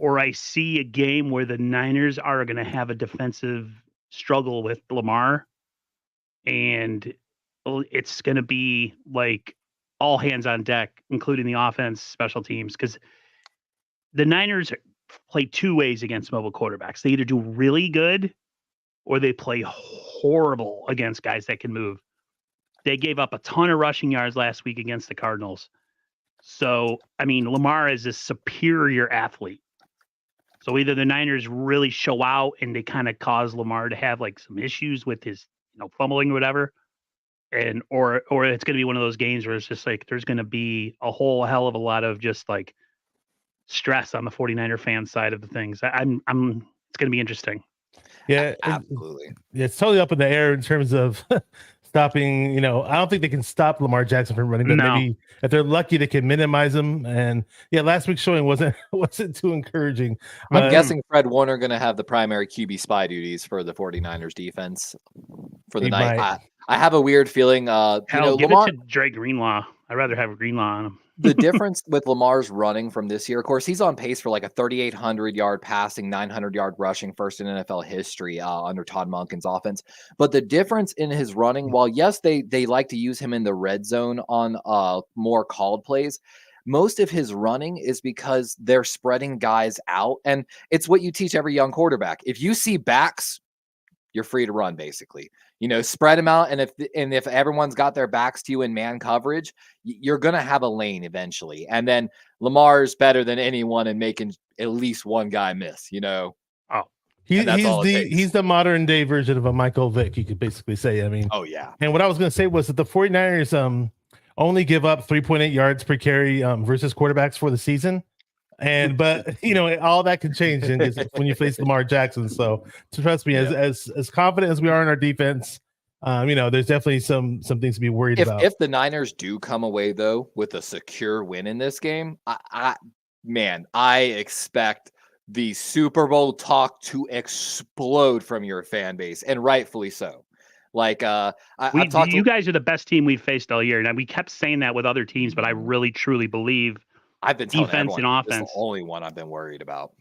or I see a game where the Niners are going to have a defensive struggle with Lamar, and it's going to be like all hands on deck, including the offense, special teams, because the Niners play two ways against mobile quarterbacks. They either do really good or they play horrible against guys that can move. They gave up a ton of rushing yards last week against the Cardinals. So, I mean, Lamar is a superior athlete. So either the Niners really show out and they kind of cause Lamar to have like some issues with his, fumbling or whatever, and or it's going to be one of those games where it's just like there's going to be a whole hell of a lot of just like stress on the 49er fan side of the things. I'm it's going to be interesting. Yeah, absolutely. It's totally up in the air in terms of stopping. I don't think they can stop Lamar Jackson from running, but maybe if they're lucky, they can minimize him. And yeah, last week's showing wasn't too encouraging. I'm guessing Fred Warner going to have the primary QB spy duties for the 49ers defense for the night. I have a weird feeling. Give Lamar, it to Dre Greenlaw. I'd rather have Greenlaw on him. The difference with Lamar's running from this year, of course, he's on pace for like a 3,800 yard passing, 900 yard rushing, first in NFL history under Todd Monken's offense. But the difference in his running, while yes, they like to use him in the red zone on more called plays, most of his running is because they're spreading guys out. And it's what you teach every young quarterback. If you see backs, you're free to run, basically. Spread them out, and if everyone's got their backs to you in man coverage, you're gonna have a lane eventually. And then Lamar's better than anyone in making at least one guy miss. Oh, he's the modern day version of a Michael Vick, you could basically say. I mean, oh yeah. And what I was gonna say was that the 49ers only give up 3.8 yards per carry versus quarterbacks for the season. But all that can change when you face Lamar Jackson. So trust me, as confident as we are in our defense, there's definitely some things to be worried about. If the Niners do come away though with a secure win in this game, I expect the Super Bowl talk to explode from your fan base, and rightfully so. Like you guys are the best team we've faced all year. Now we kept saying that with other teams, but I really truly believe. I've been telling defense and offense. This is the only one I've been worried about.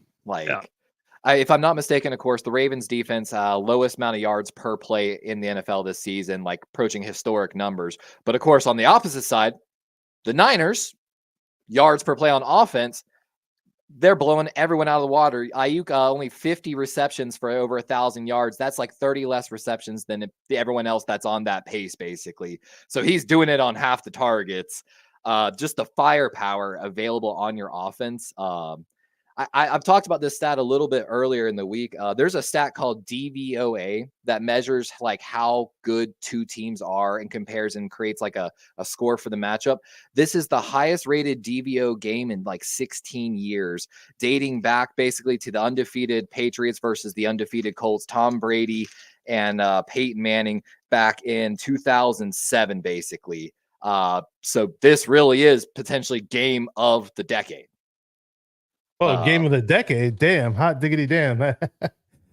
If I'm not mistaken, of course, the Ravens defense, lowest amount of yards per play in the NFL this season, like approaching historic numbers. But of course, on the opposite side, the Niners, yards per play on offense, they're blowing everyone out of the water. Ayuk only 50 receptions for over 1,000 yards. That's like 30 less receptions than everyone else that's on that pace, basically. So he's doing it on half the targets. Just the firepower available on your offense. I've talked about this stat a little bit earlier in the week. There's a stat called DVOA that measures like how good two teams are and compares and creates like a score for the matchup. This is the highest rated DVO game in like 16 years, dating back basically to the undefeated Patriots versus the undefeated Colts, Tom Brady and Peyton Manning back in 2007, basically. So this really is potentially game of the decade. Well, game of the decade. Damn, hot diggity damn.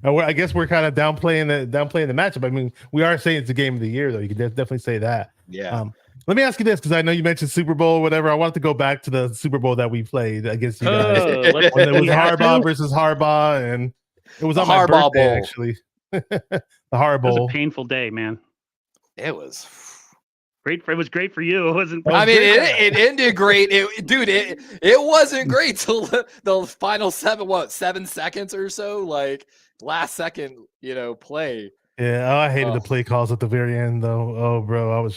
I guess we're kind of downplaying the matchup. I mean, we are saying it's a game of the year, though. You can definitely say that. Yeah. Let me ask you this, because I know you mentioned Super Bowl or whatever. I wanted to go back to the Super Bowl that we played against you guys. When it was Harbaugh versus Harbaugh, and it was on my Harbaugh birthday, Bowl. actually. The Harbaugh Bowl. It was a painful day, man. It was great. It was great for you. It wasn't. It ended great. It wasn't great till the final 7 seconds or so, like last second, play. Yeah, I hated the play calls at the very end, though. Oh, bro, I'm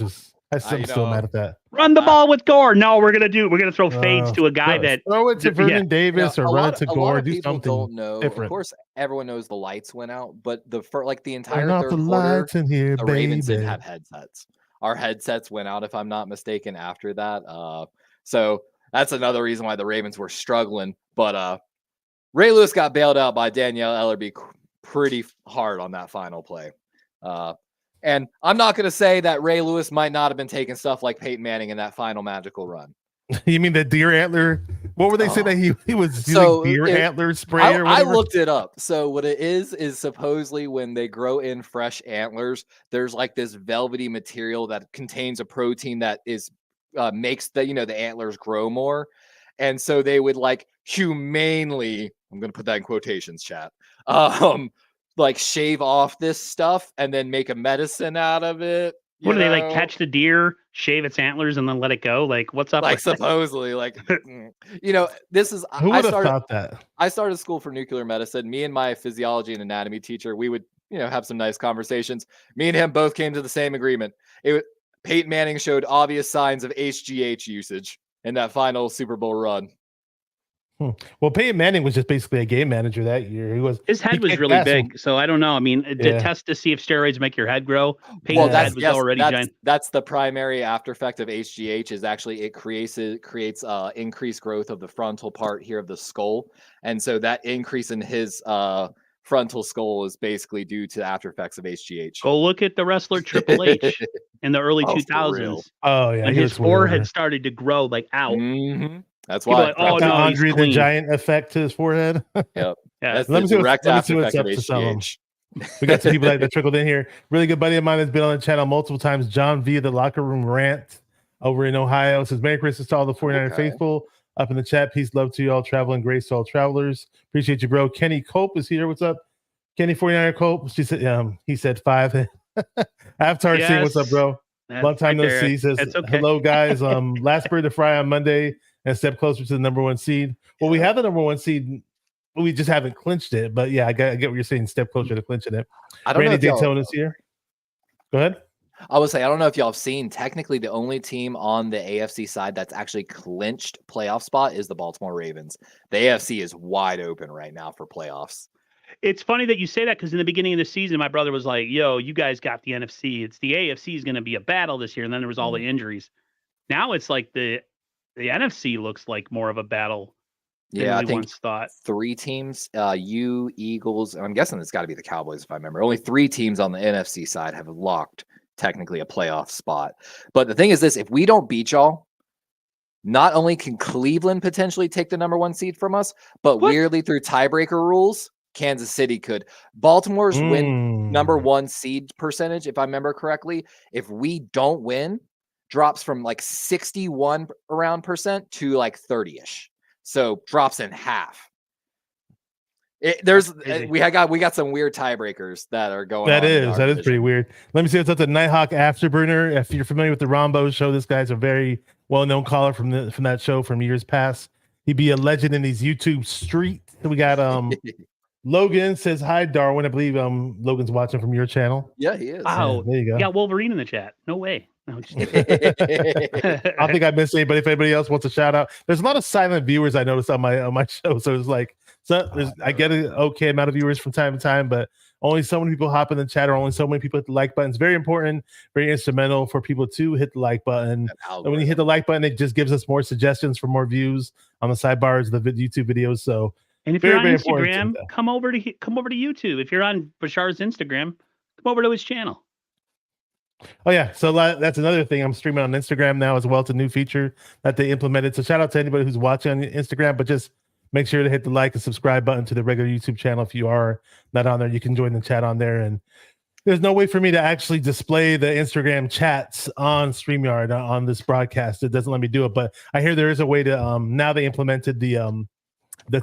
still mad at that. Run the ball with Gore. No, we're gonna throw fades to a guy that throw it to Vernon Davis or run it to Gore. Do something don't know. different. Of course, everyone knows the lights went out, but the entire Turn off third the quarter, lights in here, the Ravens didn't have headsets. Our headsets went out, if I'm not mistaken, after that. So that's another reason why the Ravens were struggling. But Ray Lewis got bailed out by Danielle Ellerbe pretty hard on that final play. And I'm not going to say that Ray Lewis might not have been taking stuff like Peyton Manning in that final magical run. You mean the deer antler? What were they saying that he was using deer antler spray or whatever? I looked it up. So what it is supposedly when they grow in fresh antlers, there's like this velvety material that contains a protein that is makes the antlers grow more. And so they would like humanely, I'm going to put that in quotations, chat, like shave off this stuff and then make a medicine out of it. What do they like? Catch the deer, shave its antlers, and then let it go? Like, what's up? Like with that? supposedly, like you know, this is. Who would have thought that? I started school for nuclear medicine. Me and my physiology and anatomy teacher, we would have some nice conversations. Me and him both came to the same agreement. Peyton Manning showed obvious signs of HGH usage in that final Super Bowl run. Well, Peyton Manning was just basically a game manager that year. His head was really big, so I don't know. I mean, to test to see if steroids make your head grow. Peyton's head was already giant. That's the primary after effect of HGH. Is actually it creates increased growth of the frontal part here of the skull, and so that increase in his frontal skull is basically due to the after effects of HGH. Go look at the wrestler Triple H in the early 2000s. Oh yeah, when his forehead started to grow like out. Mm-hmm. That's why. Like, oh no, Andre the Giant effect to his forehead. Yep. Yeah. That's the direct after effect of HGH. We got some people that trickled in here. Really good buddy of mine has been on the channel multiple times. John V, the Locker Room Rant over in Ohio, says Merry Christmas to all the 49er faithful. Up in the chat, peace, love to you all, traveling grace to all travelers. Appreciate you, bro. Kenny Cope is here. What's up, Kenny 49er Cope? She said, he said 5. Avatar saying, what's up, bro? Long time no see. Says hello, guys. Last bird to fry on Monday and step closer to the number 1 seed. Well, we have the number 1 seed. We just haven't clinched it. But yeah, I get what you're saying. Step closer to clinching it. I don't Randy know Daytona's here. Go ahead. I would say, I don't know if y'all have seen, technically the only team on the AFC side that's actually clinched playoff spot is the Baltimore Ravens. The AFC is wide open right now for playoffs. It's funny that you say that because in the beginning of the season, my brother was like, yo, you guys got the NFC. It's the AFC is going to be a battle this year. And then there was all the injuries. Now it's like the NFC looks like more of a battle. Yeah, I think once thought 3 teams, you, Eagles, and I'm guessing it's got to be the Cowboys if I remember. Only 3 teams on the NFC side have locked technically a playoff spot. But the thing is this, if we don't beat y'all, not only can Cleveland potentially take the number 1 seed from us, but weirdly through tiebreaker rules, Kansas City could. Baltimore's win number 1 seed percentage, if I remember correctly, if we don't win, drops from like 61% to like 30ish. So drops in half. We got some weird tiebreakers that are going on. That is pretty weird. Let me see what's up to Nighthawk Afterburner. If you're familiar with the Rombo show, this guy's a very well-known caller from that show from years past. He'd be a legend in these YouTube streets. We got Logan says hi, Darwin. I believe Logan's watching from your channel. Yeah, he is. Wow, there you go. You got Wolverine in the chat. No way. No, I don't think I missed anybody. If anybody else wants a shout out, there's a lot of silent viewers I noticed on my show. So it's like, I get an okay amount of viewers from time to time, but only so many people hop in the chat, or only so many people hit the like button. It's very important, very instrumental for people to hit the like button. And when you hit the like button, it just gives us more suggestions for more views on the sidebars of the YouTube videos. So, and if you're on Instagram, come over to YouTube. If you're on Bashar's Instagram, come over to his channel. Oh yeah, so that's another thing. I'm streaming on Instagram now as well. It's a new feature that they implemented. So shout out to anybody who's watching on Instagram, but just make sure to hit the like and subscribe button to the regular YouTube channel. If you are not on there, you can join the chat on there. And there's no way for me to actually display the Instagram chats on StreamYard on this broadcast. It doesn't let me do it, but I hear there is a way to. Now they implemented the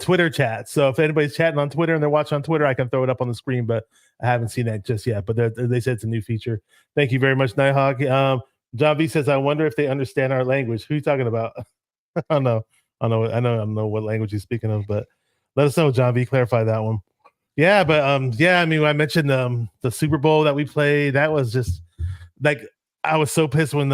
Twitter chat. So if anybody's chatting on Twitter and they're watching on Twitter, I can throw it up on the screen, but I haven't seen that just yet. But they said it's a new feature. Thank you very much, Nighthawk. John V says, I wonder if they understand our language. Who are you talking about? I don't know what language he's speaking of, but let us know, John V. Clarify that one. Yeah, but I mean, I mentioned the Super Bowl that we played. That was just like, I was so pissed when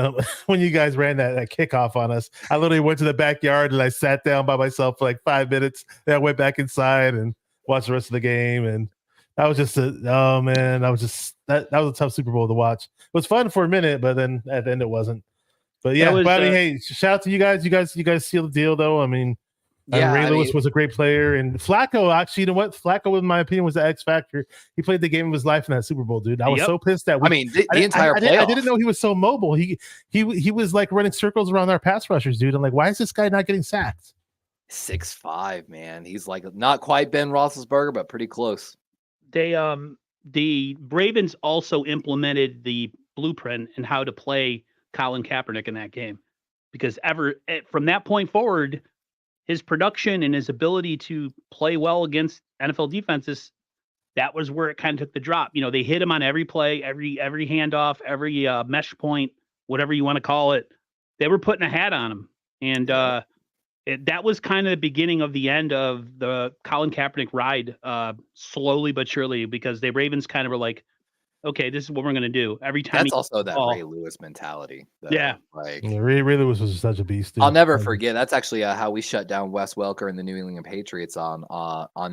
you guys ran that kickoff on us. I literally went to the backyard and I sat down by myself for like 5 minutes. Then I went back inside and watched the rest of the game. And that was just that was a tough Super Bowl to watch. It was fun for a minute, but then at the end it wasn't. But yeah, I mean, hey, shout out to you guys. You guys sealed the deal, though. I mean, Ray Lewis was a great player, and Flacco, actually, you know what? Flacco, in my opinion, was the X factor. He played the game of his life in that Super Bowl, dude. I was so pissed that the entire playoff. I didn't know he was so mobile. He was like running circles around our pass rushers, dude. I'm like, why is this guy not getting sacked? 6'5", man. He's like not quite Ben Roethlisberger, but pretty close. They the Ravens also implemented the blueprint and how to play Colin Kaepernick in that game, because from that point forward, his production and his ability to play well against NFL defenses, that was where it kind of took the drop. You know, they hit him on every play, every handoff, every mesh point, whatever you want to call it. They were putting a hat on him, and that was kind of the beginning of the end of the Colin Kaepernick ride, slowly but surely, because the Ravens kind of were like, okay, this is what we're going to do. Every time that's also that Ray Lewis mentality. Though. Yeah. Like Ray Lewis was such a beast. Dude. I'll never forget. That's actually how we shut down Wes Welker and the New England Patriots on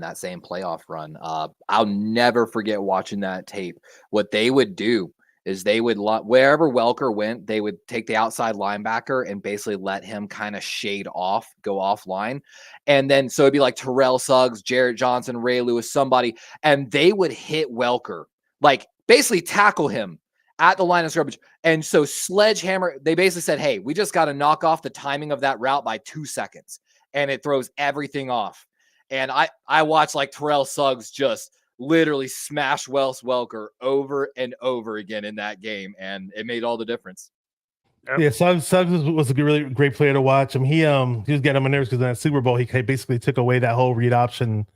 that same playoff run. I'll never forget watching that tape. What they would do is they would wherever Welker went, they would take the outside linebacker and basically let him kind of shade off, go offline. And then so it'd be like Terrell Suggs, Jarrett Johnson, Ray Lewis, somebody, and they would hit Welker, like basically tackle him at the line of scrimmage. And so sledgehammer, they basically said, hey, we just got to knock off the timing of that route by 2 seconds. And it throws everything off. And I watched like Terrell Suggs just literally smash Wes Welker over and over again in that game. And it made all the difference. Yep. Yeah, Suggs was a really great player to watch. He was getting on my nerves because in that Super Bowl, he basically took away that whole read option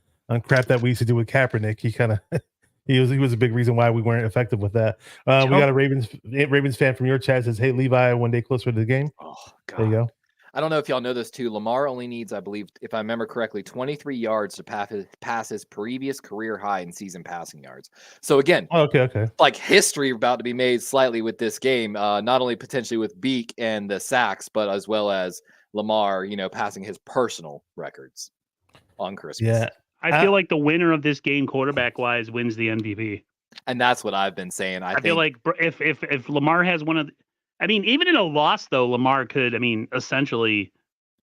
crap that we used to do with Kaepernick. He kind of... He was a big reason why we weren't effective with that. We got a Ravens fan from your chat says, "Hey Levi, one day closer to the game." Oh God! There you go. I don't know if y'all know this too. Lamar only needs, I believe, if I remember correctly, 23 yards to pass his previous career high in season passing yards. So again, okay, like history about to be made slightly with this game. Not only potentially with Beak and the sacks, but as well as Lamar, passing his personal records on Christmas. Yeah. I feel like the winner of this game, quarterback-wise, wins the MVP. And that's what I've been saying. I feel like if Lamar has one of, even in a loss though, Lamar could, essentially,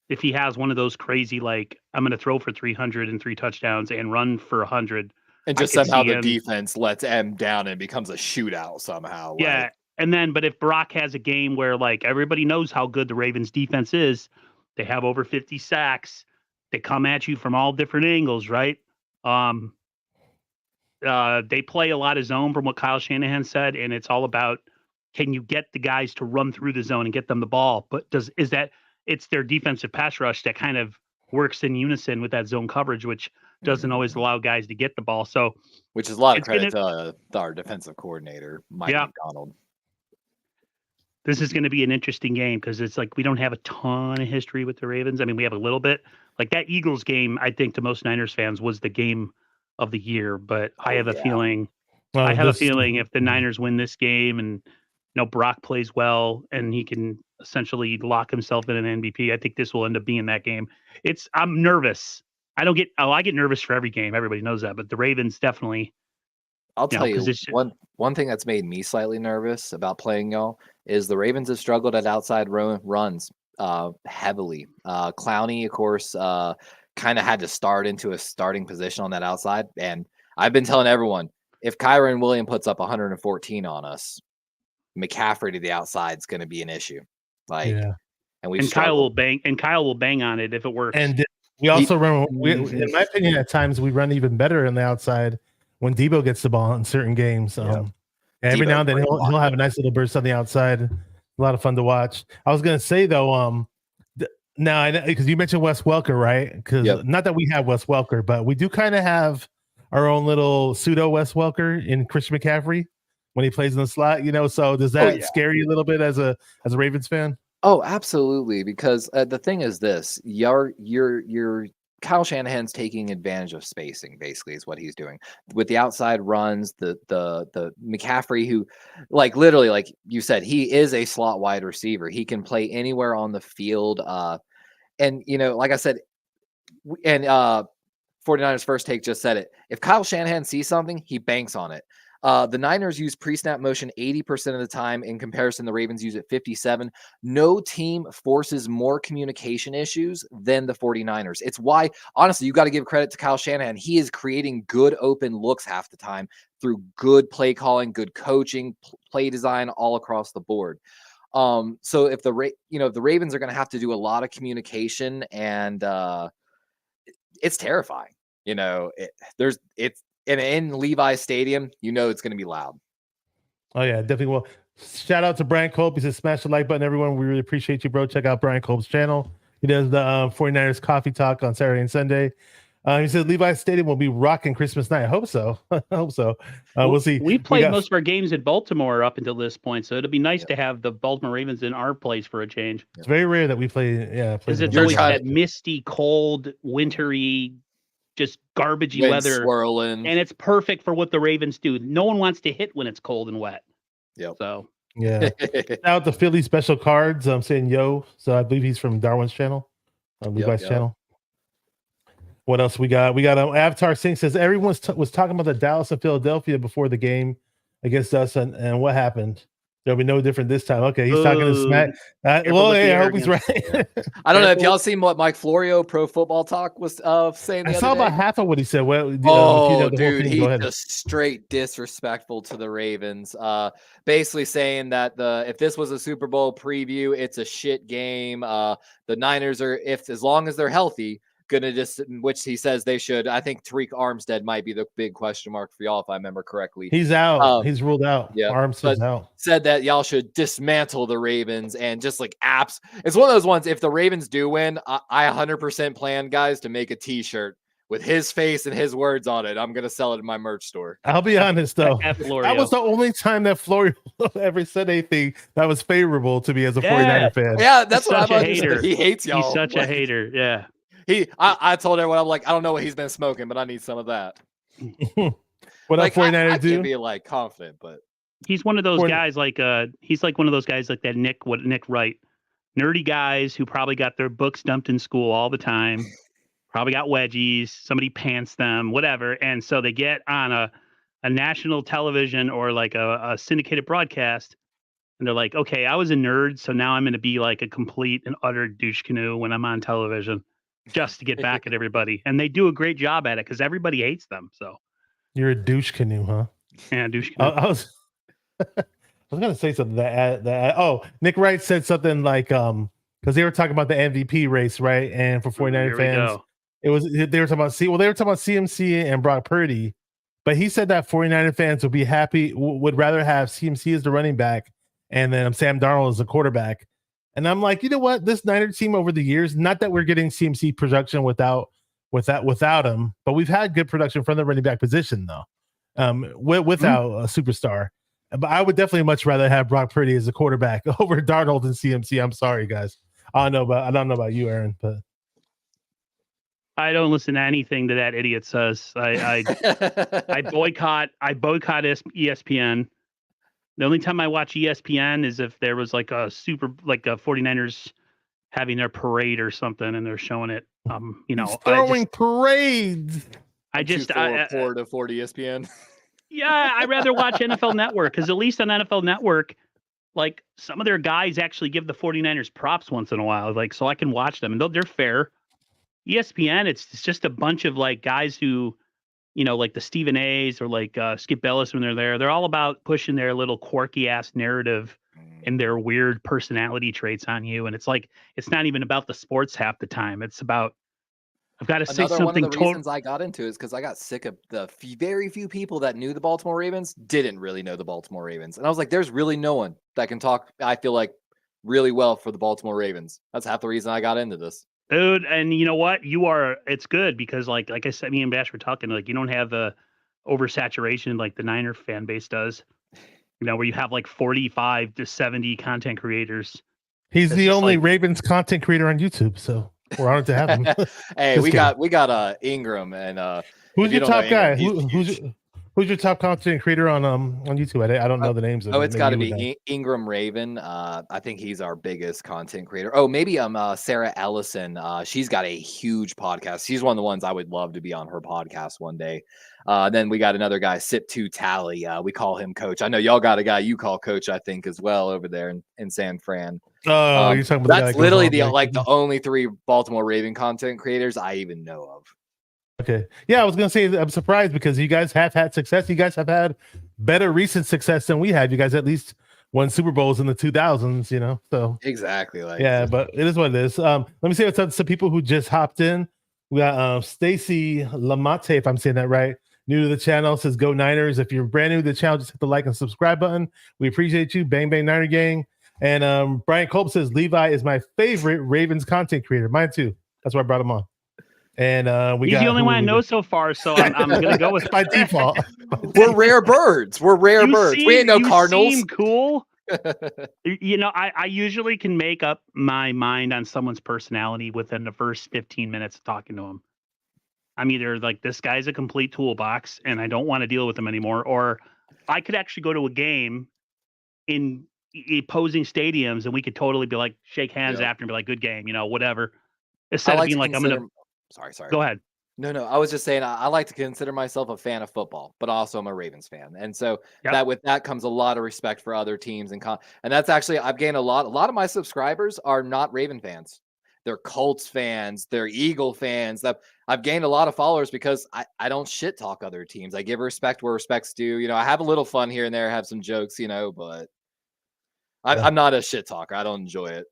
if he has one of those crazy like I'm going to throw for 300 and 3 touchdowns and run for 100, and just somehow the defense lets M down and becomes a shootout somehow. Yeah, but if Brock has a game where like everybody knows how good the Ravens defense is, they have over 50 sacks. They come at you from all different angles, right? They play a lot of zone from what Kyle Shanahan said, and it's all about can you get the guys to run through the zone and get them the ball? But it's their defensive pass rush that kind of works in unison with that zone coverage, which doesn't always allow guys to get the ball. So, which is a lot of credit to our defensive coordinator, Mike McDonald. This is going to be an interesting game because it's like we don't have a ton of history with the Ravens. We have a little bit. Like that Eagles game, I think to most Niners fans was the game of the year. But I have a feeling, if the Niners win this game and Brock plays well and he can essentially lock himself in an MVP, I think this will end up being that game. I'm nervous. I get nervous for every game. Everybody knows that, but the Ravens definitely. I'll tell you one thing that's made me slightly nervous about playing y'all is the Ravens have struggled at outside runs heavily. Clowney, of course, kind of had to start into a starting position on that outside. And I've been telling everyone, if Kyren Williams puts up 114 on us, McCaffrey to the outside is going to be an issue. And Kyle will bang on it if it works. And we also run, in my opinion, at times we run even better on the outside when Debo gets the ball in certain games. Every now and then he'll have a nice little burst on the outside. A lot of fun to watch. I was going to say though, now because you mentioned Wes Welker, right? Because not that we have Wes Welker, but we do kind of have our own little pseudo Wes Welker in Christian McCaffrey when he plays in the slot. So does that scare you a little bit as a Ravens fan? Oh, absolutely. Because the thing is this: your Kyle Shanahan's taking advantage of spacing, basically, is what he's doing with the outside runs. The McCaffrey, who, like literally, like you said, he is a slot wide receiver. He can play anywhere on the field. And like I said, and 49ers First Take just said it. If Kyle Shanahan sees something, he banks on it. The Niners use pre-snap motion 80% of the time. In comparison, the Ravens use it 57%. No team forces more communication issues than the 49ers. It's why, honestly, you got to give credit to Kyle Shanahan. He is creating good open looks half the time through good play calling, good coaching, play design all across the board. So if the Ravens are going to have to do a lot of communication, and it's terrifying. In Levi Stadium, it's going to be loud. Oh yeah, definitely. Well, shout out to Brian Culp. He says, smash the like button, everyone. We really appreciate you, bro. Check out Brian Culp's channel. He does the 49ers coffee talk on Saturday and Sunday. He said Levi's Stadium will be rocking Christmas night. I hope so. I hope so. We'll see. We played most of our games in Baltimore up until this point, so it'd be nice to have the Baltimore Ravens in our place for a change. It's very rare that we play. Yeah, because it's always that misty, cold, wintry, just garbagey weather, swirling, and it's perfect for what the Ravens do. No one wants to hit when it's cold and wet. Yep. So yeah. Out the Philly special cards. I'm saying yo. So I believe he's from Darwin's channel, Levi's channel. What else we got? We got Avatar Singh says everyone was talking about the Dallas and Philadelphia before the game against us, and what happened? There'll be no different this time. Okay, he's talking to Smack. Well, hey, I hope he's right. I don't know if y'all seen what Mike Florio, Pro Football Talk, was saying. I saw about half of what he said. Well, dude, he's just straight disrespectful to the Ravens. Basically saying that if this was a Super Bowl preview, it's a shit game. The Niners are, as long as they're healthy, gonna just, which he says they should. I think Tariq Armstead might be the big question mark for y'all, if I remember correctly. He's out. He's ruled out. Yeah, Armstead's out. Said that y'all should dismantle the Ravens and just like apps. It's one of those ones. If the Ravens do win, I 100% plan, guys, to make a T-shirt with his face and his words on it. I'm gonna sell it in my merch store. I'll be honest though, that was the only time that Florio ever said anything that was favorable to me as a 49er fan. Yeah, that's what I'm hater. He hates y'all. He's such a hater. Yeah. I told everyone, I'm like, I don't know what he's been smoking, but I need some of that. What else 49ers do? I can't be like confident, but he's one of those guys he's like one of those guys like that Nick Wright. Nerdy guys who probably got their books dumped in school all the time, probably got wedgies, somebody pants them, whatever. And so they get on a national television or like a syndicated broadcast, and they're like, okay, I was a nerd, so now I'm going to be like a complete and utter douche canoe when I'm on television, just to get back at everybody. And they do a great job at it because everybody hates them. So you're a douche canoe, huh? Yeah, douche canoe. I was gonna say something Nick Wright said something like because they were talking about the MVP race, right? And for 49er fans, they were talking about CMC and Brock Purdy, but he said that 49er fans would rather have CMC as the running back and then Sam Darnold as the quarterback. And I'm like, you know what? This Niner team over the years, not that we're getting CMC production without him, but we've had good production from the running back position though, without a superstar. But I would definitely much rather have Brock Purdy as a quarterback over Darnold and CMC. I'm sorry, guys. I don't know about you, Aaron, but I don't listen to anything that idiot says. I boycott ESPN. The only time I watch ESPN is if there was like a 49ers having their parade or something and they're showing it. He's throwing parades. I just report of 40 ESPN. Yeah, I'd rather watch NFL Network because at least on NFL Network, like some of their guys actually give the 49ers props once in a while, like so I can watch them and they're fair. ESPN, it's just a bunch of like guys who, like the Stephen A's or like Skip Bayless when they're there. They're all about pushing their little quirky ass narrative and their weird personality traits on you. And it's like it's not even about the sports half the time. It's about I've got to say something. One of the reasons I got into is because I got sick of the very few people that knew the Baltimore Ravens didn't really know the Baltimore Ravens, and I was like, "There's really no one that can talk." I feel like really well for the Baltimore Ravens. That's half the reason I got into this, dude. And you know what? It's good because like I said, me and Bash were talking. Like you don't have the oversaturation like the Niner fan base does. Where you have like 45 to 70 content creators. He's the only Ravens content creator on YouTube, so. We're honored to have him. Hey, we got Ingram and who's your top guy? Who's your top content creator on YouTube? I don't know the names of. It's got to be Ingram Raven. I think he's our biggest content creator. Oh, maybe Sarah Ellison. She's got a huge podcast. She's one of the ones I would love to be on her podcast one day. Then we got another guy, Sip2 Tally. We call him Coach. I know y'all got a guy you call Coach, I think, as well over there in San Fran. Oh, you're talking about that's literally the only 3 Baltimore Raven content creators I even know of. Okay. Yeah, I was gonna say I'm surprised because you guys have had success. You guys have had better recent success than we had. You guys at least won Super Bowls in the 2000s, So exactly but it is what it is. Let me say what's up to some people who just hopped in. We got Stacy Lamate, if I'm saying that right. New to the channel, says Go Niners. If you're brand new to the channel, just hit the like and subscribe button. We appreciate you. Bang Bang Niner Gang. And Brian Culp says Levi is my favorite Ravens content creator. Mine too. That's why I brought him on. And he's the only one I know so far, so I'm gonna go with by default. We're rare birds. We're rare birds. We ain't no Cardinals. Seem cool. I usually can make up my mind on someone's personality within the first 15 minutes of talking to them. I'm either like, this guy's a complete toolbox and I don't want to deal with him anymore, or I could actually go to a game in opposing stadiums and we could totally be like, shake hands after and be like, good game, whatever. Instead of being like, I'm gonna. Sorry. Go ahead. No. I was just saying I like to consider myself a fan of football, but also I'm a Ravens fan, and so that with that comes a lot of respect for other teams and that's actually I've gained a lot. A lot of my subscribers are not Raven fans; they're Colts fans, they're Eagle fans. That I've gained a lot of followers because I don't shit talk other teams. I give respect where respect's due. I have a little fun here and there, have some jokes, but I'm not a shit talker. I don't enjoy it.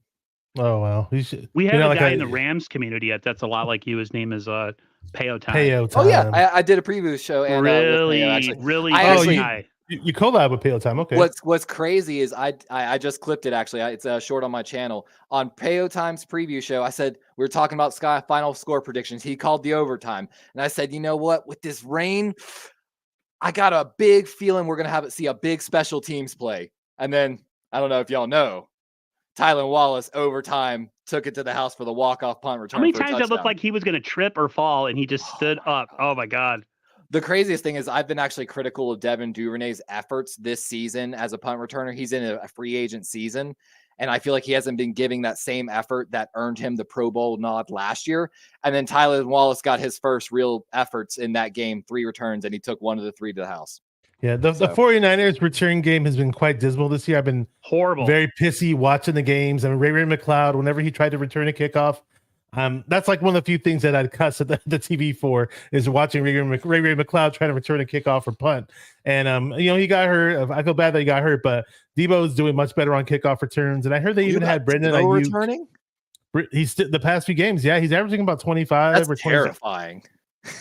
Oh wow, we have a guy in the Rams community that's a lot like you. His name is Payo Time. Oh yeah, I did a preview show and really guy. You collab with Payo Time. Okay. What's crazy is I just clipped it actually. It's a short on my channel on Payo Time's preview show. I said we were talking about Sky final score predictions. He called the overtime, and I said, you know what? With this rain, I got a big feeling we're gonna see a big special teams play. And then I don't know if y'all know, Tylan Wallace overtime took it to the house for the walk-off punt return. How many times it looked like he was going to trip or fall and he just stood up? Oh my God. The craziest thing is I've been actually critical of Devin Duvernay's efforts this season as a punt returner. He's in a free agent season, and I feel like he hasn't been giving that same effort that earned him the Pro Bowl nod last year. And then Tylan Wallace got his first real efforts in that game, 3 returns, and he took 1 of the 3 to the house. Yeah, the 49ers return game has been quite dismal this year. I've been horrible, very pissy watching the games. I mean, Ray McLeod, whenever he tried to return a kickoff, that's like one of the few things that I'd cuss at the TV for is watching Ray McLeod trying to return a kickoff or punt. And he got hurt. I feel bad that he got hurt, but Debo's doing much better on kickoff returns. And I heard they even had Brendan Ayuk returning. He's the past few games. Yeah, he's averaging about 25. That's or 25. Terrifying.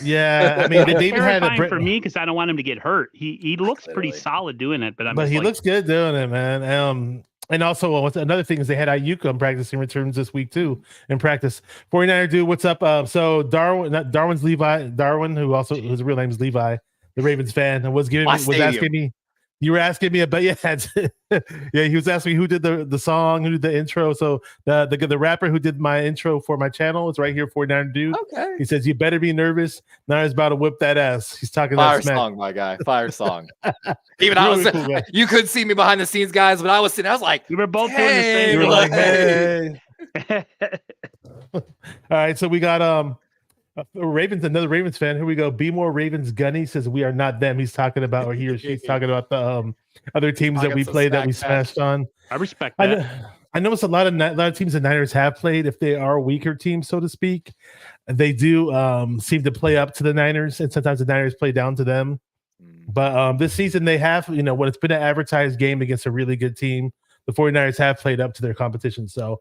Yeah, I mean, they even had for me because I don't want him to get hurt. He looks pretty solid doing it, but he looks good doing it, man. And also, another thing is they had Ayuk practicing returns this week too in practice. 49er dude, what's up? So Darwin's whose real name is Levi, the Ravens fan, was asking me. You were asking me about he was asking me who did the song, who did the intro. So the rapper who did my intro for my channel is right here, 49 dude. Okay. He says you better be nervous. Now he's about to whip that ass. He's talking fire that smack. Song, my guy. Fire song. Even I was cool, you couldn't see me behind the scenes, guys, but I was sitting. I was like, we were both doing the same. You were like, hey. All right, so we got another Ravens fan. Here we go. Be More Ravens Gunny says we are not them. He's talking about, or he or she's talking about the other teams that we played that we smashed on. I respect that. I noticed a lot of teams the Niners have played. If they are weaker teams, so to speak, they do seem to play up to the Niners, and sometimes the Niners play down to them. But this season they have, when it's been an advertised game against a really good team, the 49ers have played up to their competition. So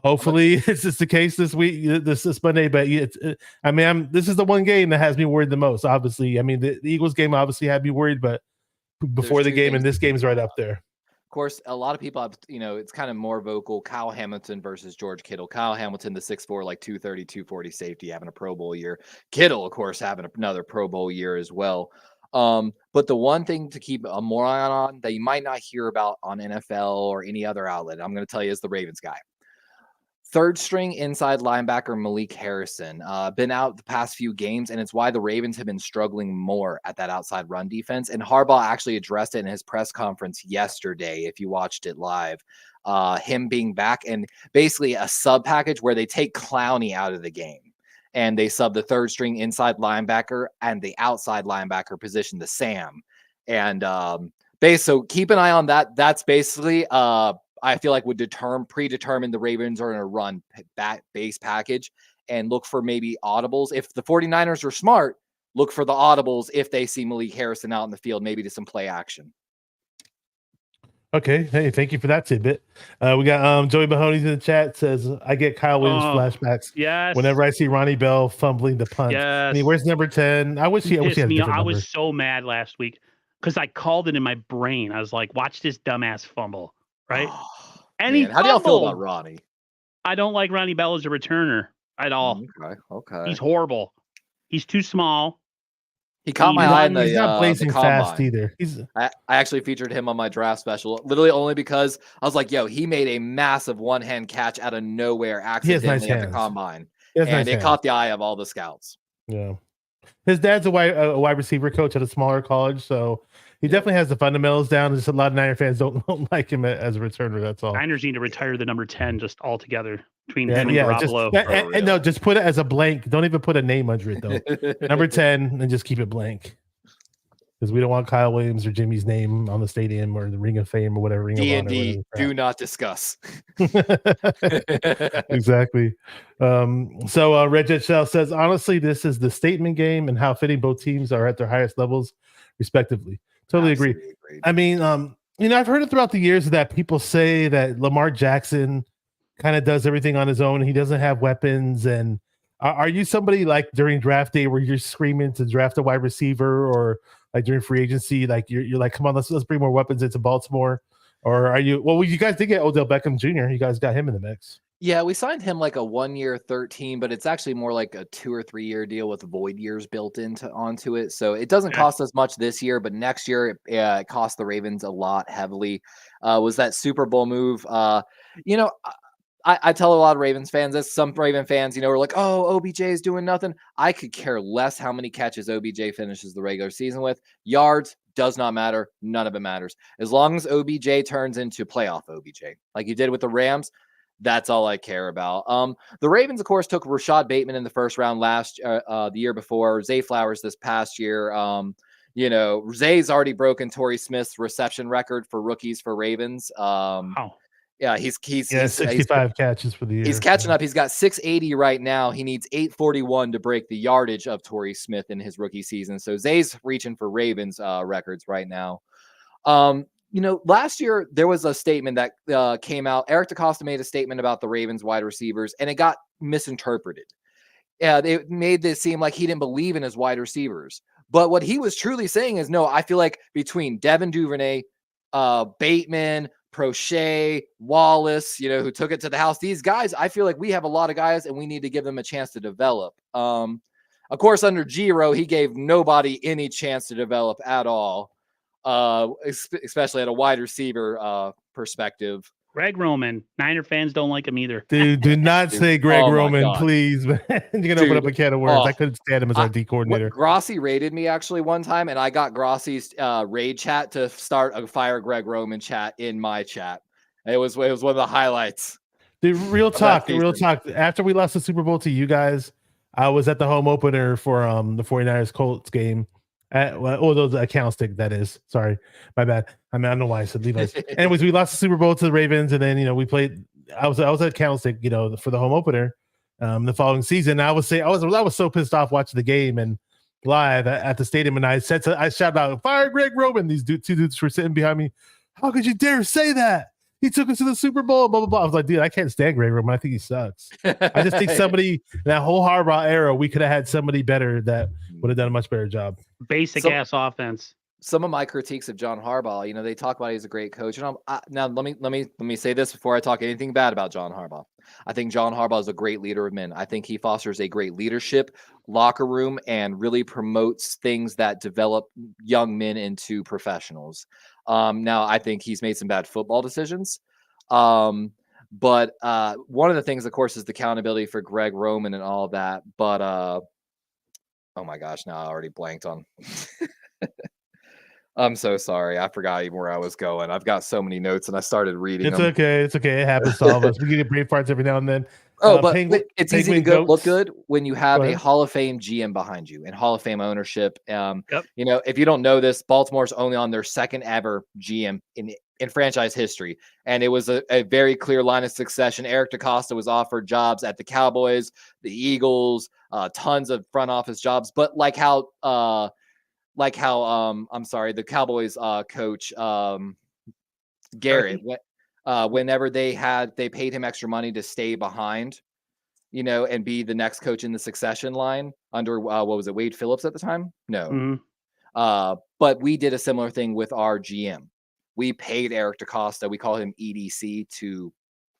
hopefully it's just the case this week, this Monday. But this is the one game that has me worried the most. Obviously, I mean the Eagles game obviously had me worried, but before the game, and this game's right up there. Of course, a lot of people have, it's kind of more vocal. Kyle Hamilton versus George Kittle. Kyle Hamilton, the 6'4", like 230, 240 safety, having a Pro Bowl year. Kittle, of course, having another Pro Bowl year as well. But the one thing to keep a more eye on that you might not hear about on NFL or any other outlet, I'm going to tell you, is the Ravens guy. Third string inside linebacker Malik Harrison been out the past few games, and it's why the Ravens have been struggling more at that outside run defense. And Harbaugh actually addressed it in his press conference yesterday, if you watched it live, him being back and basically a sub package where they take Clowney out of the game and they sub the third string inside linebacker and the outside linebacker position to Sam. And so keep an eye on that. That's basically I feel like would predetermine the Ravens are in a run base package and look for maybe audibles. If the 49ers are smart, look for the audibles if they see Malik Harrison out in the field, maybe to some play action. Okay. Hey, thank you for that tidbit. We got Joey Mahoney's in the chat says, I get Kyle Williams flashbacks. Yes. Whenever I see Ronnie Bell fumbling the punt. Yes. Where's number 10? I wish he had a different I number. was so mad last week because I called it in my brain. I was like, watch this dumbass fumble. Right. And he Man, how do y'all feel about fumbled. Ronnie? I don't like Ronnie Bell as a returner at all. Okay. He's horrible. He's too small. He caught my He's eye in He's not the blazing fast combine. either. I actually featured him on my draft special, literally only because I was like, yo, he made a massive one-hand catch out of nowhere accidentally at the combine. And it caught the eye of all the scouts. Yeah. His dad's a wide receiver coach at a smaller college, so he definitely has the fundamentals down. Just a lot of Niner fans don't like him as a returner. That's all. Niners need to retire the number 10 just altogether between him and Garoppolo. And no, just put it as a blank. Don't even put a name under it though. Number 10, and just keep it blank. Because we don't want Kyle Williams or Jimmy's name on the stadium or the Ring of Fame or whatever. D&D, do not discuss. Exactly. So Red Shell says, honestly, this is the statement game and how fitting both teams are at their highest levels, respectively. Totally agree. I mean, I've heard it throughout the years that people say that Lamar Jackson kind of does everything on his own. He doesn't have weapons. And are you somebody like during draft day where you're screaming to draft a wide receiver, or like during free agency, like you're like, come on, let's bring more weapons into Baltimore? Or are you? Well, you guys did get Odell Beckham Jr. You guys got him in the mix. Yeah, we signed him like a 1 year 13, but it's actually more like a 2 or 3 year deal with void years built onto it. So it doesn't cost us much this year, but next year it cost the Ravens a lot heavily. Was that Super Bowl move? I tell a lot of Ravens fans this. Some Raven fans, are like, oh, OBJ is doing nothing. I could care less how many catches OBJ finishes the regular season with. Yards does not matter. None of it matters. As long as OBJ turns into playoff OBJ, like you did with the Rams, that's all I care about. The Ravens, of course, took Rashad Bateman in the first round the year before, Zay Flowers this past year. Zay's already broken Torrey Smith's reception record for rookies for Ravens. Wow. Yeah, he's 65 catches for the year. He's catching up. He's got 680 right now. He needs 841 to break the yardage of Torrey Smith in his rookie season. So Zay's reaching for Ravens records right now. Last year there was a statement that came out. Eric DeCosta made a statement about the Ravens wide receivers, and it got misinterpreted. Yeah, they made it seem like he didn't believe in his wide receivers. But what he was truly saying is, no, I feel like between Devin Duvernay, Bateman, Prochet, Wallace, who took it to the house. These guys, I feel like we have a lot of guys and we need to give them a chance to develop. Of course, under Giro, he gave nobody any chance to develop at all, especially at a wide receiver perspective. Greg Roman. Niner fans don't like him either. Dude, do not say Greg Roman, please, man. You're going to open up a can of worms. I couldn't stand him as our D coordinator. Grossi raided me actually one time, and I got Grossi's raid chat to start a Fire Greg Roman chat in my chat. It was one of the highlights. Dude, real talk. After we lost the Super Bowl to you guys, I was at the home opener for the 49ers Colts game. The Candlestick, that is. Sorry, my bad. I don't know why I said Levi's. Anyways, we lost the Super Bowl to the Ravens, and then we played. I was at Candlestick, for the home opener, the following season. I was so pissed off watching the game and live at the stadium, and I shouted out, "Fire Greg Roman!" These two dudes were sitting behind me. How could you dare say that? He took us to the Super Bowl, blah, blah, blah. I was like, dude, I can't stand Greg Roman. I think he sucks. I just think somebody, that whole Harbaugh era, we could have had somebody better that would have done a much better job. Basic ass offense. Some of my critiques of John Harbaugh, they talk about he's a great coach. And now let me say this before I talk anything bad about John Harbaugh. I think John Harbaugh is a great leader of men. I think he fosters a great leadership locker room and really promotes things that develop young men into professionals. Now, I think he's made some bad football decisions. But one of the things, of course, is the accountability for Greg Roman and all of that. But oh my gosh, now I already blanked on. I'm so sorry. I forgot even where I was going. I've got so many notes and I started reading them. Okay. It's okay. It happens to all of us. We get brain farts every now and then. But it's easy to look good when you have a Hall of Fame GM behind you and Hall of Fame ownership. If you don't know this, Baltimore's only on their second ever GM in franchise history. And it was a very clear line of succession. Eric DeCosta was offered jobs at the Cowboys, the Eagles, tons of front office jobs. But like how the Cowboys coach Garrett, whenever they paid him extra money to stay behind, and be the next coach in the succession line under what was it, Wade Phillips at the time? No. Mm-hmm. But we did a similar thing with our GM. we paid Eric DaCosta. We call him EDC to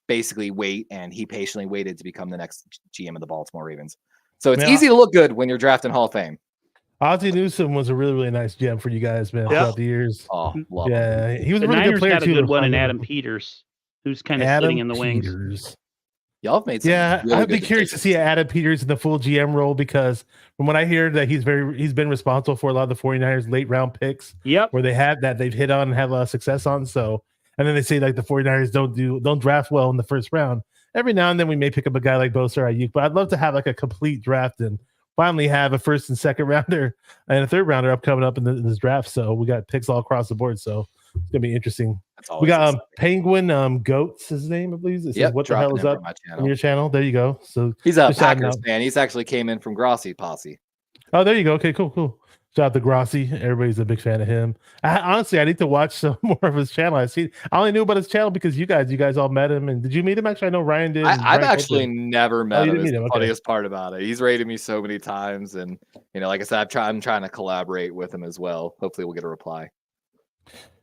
basically wait, and he patiently waited to become the next GM of the Baltimore Ravens. So it's easy to look good when you're drafting Hall of Fame. Ozzie Newsome was a really, really nice GM for you guys, man, throughout the years. Oh, love him. Yeah, he was The a really Niners good player got a too. good one in Adam Peters, who's kind of sitting in the wings. Y'all have made some really I'd be good curious to see Adam Peters in the full GM role, because from what I hear that he's been responsible for a lot of the 49ers late round picks. Yep. Where they've hit on and have a lot of success on. So, and then they say like the 49ers don't draft well in the first round. Every now and then we may pick up a guy like Bosa or Ayuk, but I'd love to have like a complete draft and finally have a first and second rounder and a third rounder coming up in this draft. So we got picks all across the board. So it's gonna be interesting. We got Penguin Goats, his name, I believe. It says, what the hell is up on your channel? There you go. So he's a Packers fan. He's actually came in from Grossi Posse. Oh, there you go. Okay, cool. Shout out to Grossi. Everybody's a big fan of him. Honestly, I need to watch some more of his channel. I only knew about his channel because you guys all met him. And did you meet him? Actually, I know Ryan did. I've actually never met him. It's the Okay. funniest part about it. He's rated me so many times, and like I said, I'm trying to collaborate with him as well. Hopefully, we'll get a reply.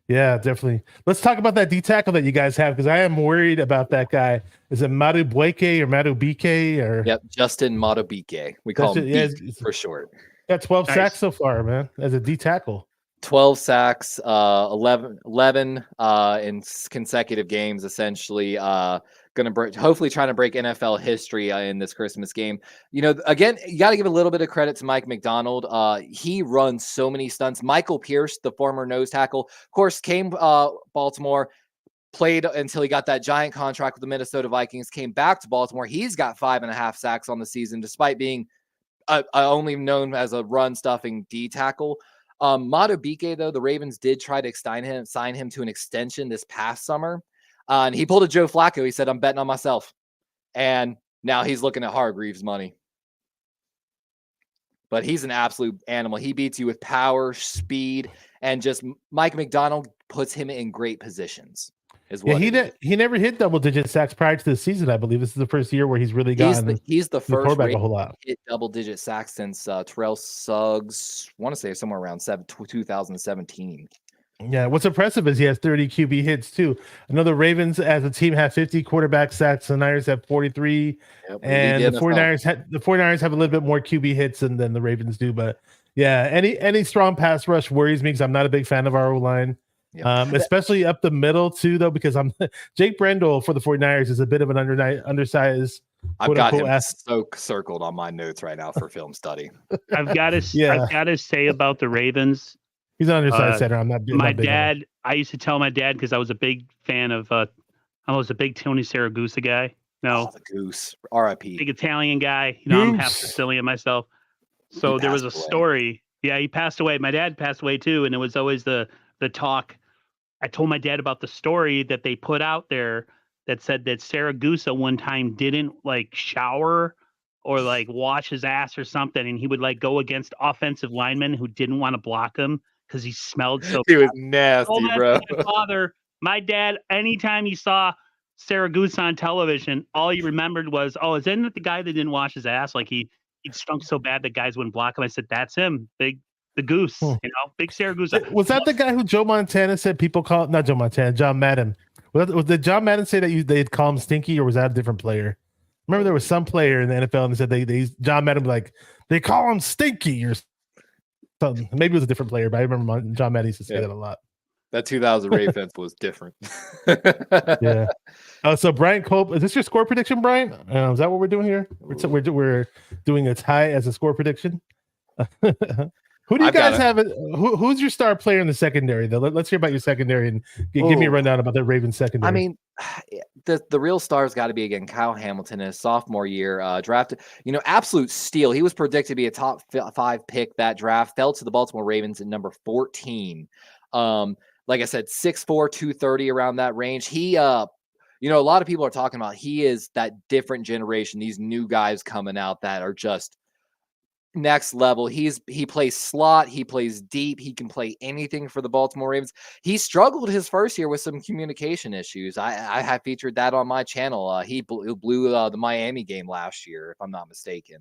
Yeah, definitely. Let's talk about that D tackle that you guys have, because I am worried about that guy. Is it Madubuike or Madubike or? Yep, Justin Madubuike. We call him for short. Got 12 sacks so far, man, as a D tackle. 12 sacks, 11 in consecutive games, essentially. Hopefully trying to break NFL history in this Christmas game. Again, you got to give a little bit of credit to Mike McDonald. He runs so many stunts. Michael Pierce, the former nose tackle, of course, came Baltimore, played until he got that giant contract with the Minnesota Vikings, came back to Baltimore. He's got 5.5 sacks on the season, despite being only known as a run-stuffing D tackle. Madubuike, though, the Ravens did try to sign him to an extension this past summer. And he pulled a Joe Flacco. He said, I'm betting on myself. And now he's looking at Hargreaves' money. But he's an absolute animal. He beats you with power, speed, and just Mike McDonald puts him in great positions. He never hit double-digit sacks prior to the season, I believe. This is the first year where he's really gotten he's the first a whole lot. Hit double-digit sacks since Terrell Suggs, I want to say somewhere around 2017. Yeah, what's impressive is he has 30 QB hits too. I know the Ravens as a team have 50 quarterback sacks. The Niners have 43, and the 49ers have a little bit more QB hits than the Ravens do. But yeah, any strong pass rush worries me because I'm not a big fan of our O-line. Especially up the middle too, though, because Jake Brendel for the 49ers is a bit of an undersized. I've got him so circled on my notes right now for film study. I've got to say about the Ravens. He's an undersized center. I'm not. My dad. I used to tell my dad because I was a big fan of. I was a big Tony Saragusa guy. No, the Goose. R.I.P. Big Italian guy. I'm half Sicilian myself. So there was a story. Yeah, he passed away. My dad passed away too, and it was always the talk. I told my dad about the story that they put out there that said that Saragusa one time didn't shower or wash his ass or something, and he would go against offensive linemen who didn't want to block him because he smelled so. He was nasty, bro. My dad, anytime he saw Saragusa on television, all he remembered was, isn't it the guy that didn't wash his ass? He'd stunk so bad that guys wouldn't block him. I said, that's him, the Goose, big Saragusa. Was that the guy who Joe Montana said people call not Joe Montana, John Madden? Did John Madden say that they'd call him Stinky, or was that a different player? Remember there was some player in the NFL and they said John Madden was they call him Stinky or something. Maybe it was a different player, but I remember John Madden used to say that a lot. That 2000 Ravens was different. Yeah. So Brian Cope, is this your score prediction, Brian? Is that what we're doing here? We're doing a tie as a score prediction. Who do you guys have? Who's your star player in the secondary, though? Let's hear about your secondary and give me a rundown about the Ravens secondary. I mean, the real star's got to be, again, Kyle Hamilton in his sophomore year, drafted, absolute steal. He was predicted to be a top 5 pick that draft, fell to the Baltimore Ravens at number 14. Like I said, 6'4", 230 around that range. He, a lot of people are talking about he is that different generation, these new guys coming out that are just next level. He plays slot, he plays deep, he can play anything for the Baltimore Ravens. He struggled his first year with some communication issues. I have featured that on my channel. He blew the Miami game last year, if I'm not mistaken,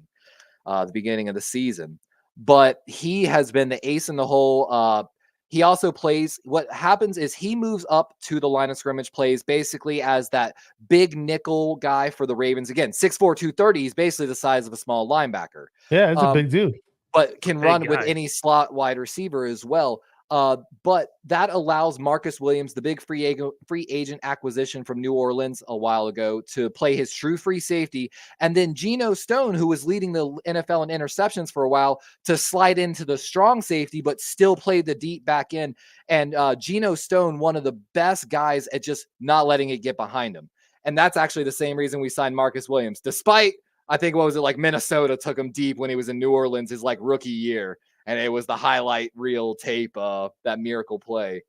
the beginning of the season. But he has been the ace in the hole. he also plays. What happens is he moves up to the line of scrimmage, plays basically as that big nickel guy for the Ravens. Again, 6'4", 230. He's basically the size of a small linebacker. Yeah, it's a big dude. But can run with guy. any slot wide receiver as well. But that allows Marcus Williams, the big free agent acquisition from New Orleans a while ago, to play his true free safety. And then Geno Stone, who was leading the NFL in interceptions for a while, to slide into the strong safety, but still play the deep back end. And Geno Stone, one of the best guys at just not letting it get behind him. And that's actually the same reason we signed Marcus Williams, despite, I think, what was it, like Minnesota took him deep when he was in New Orleans his like rookie year. And it was the highlight reel tape, that miracle play.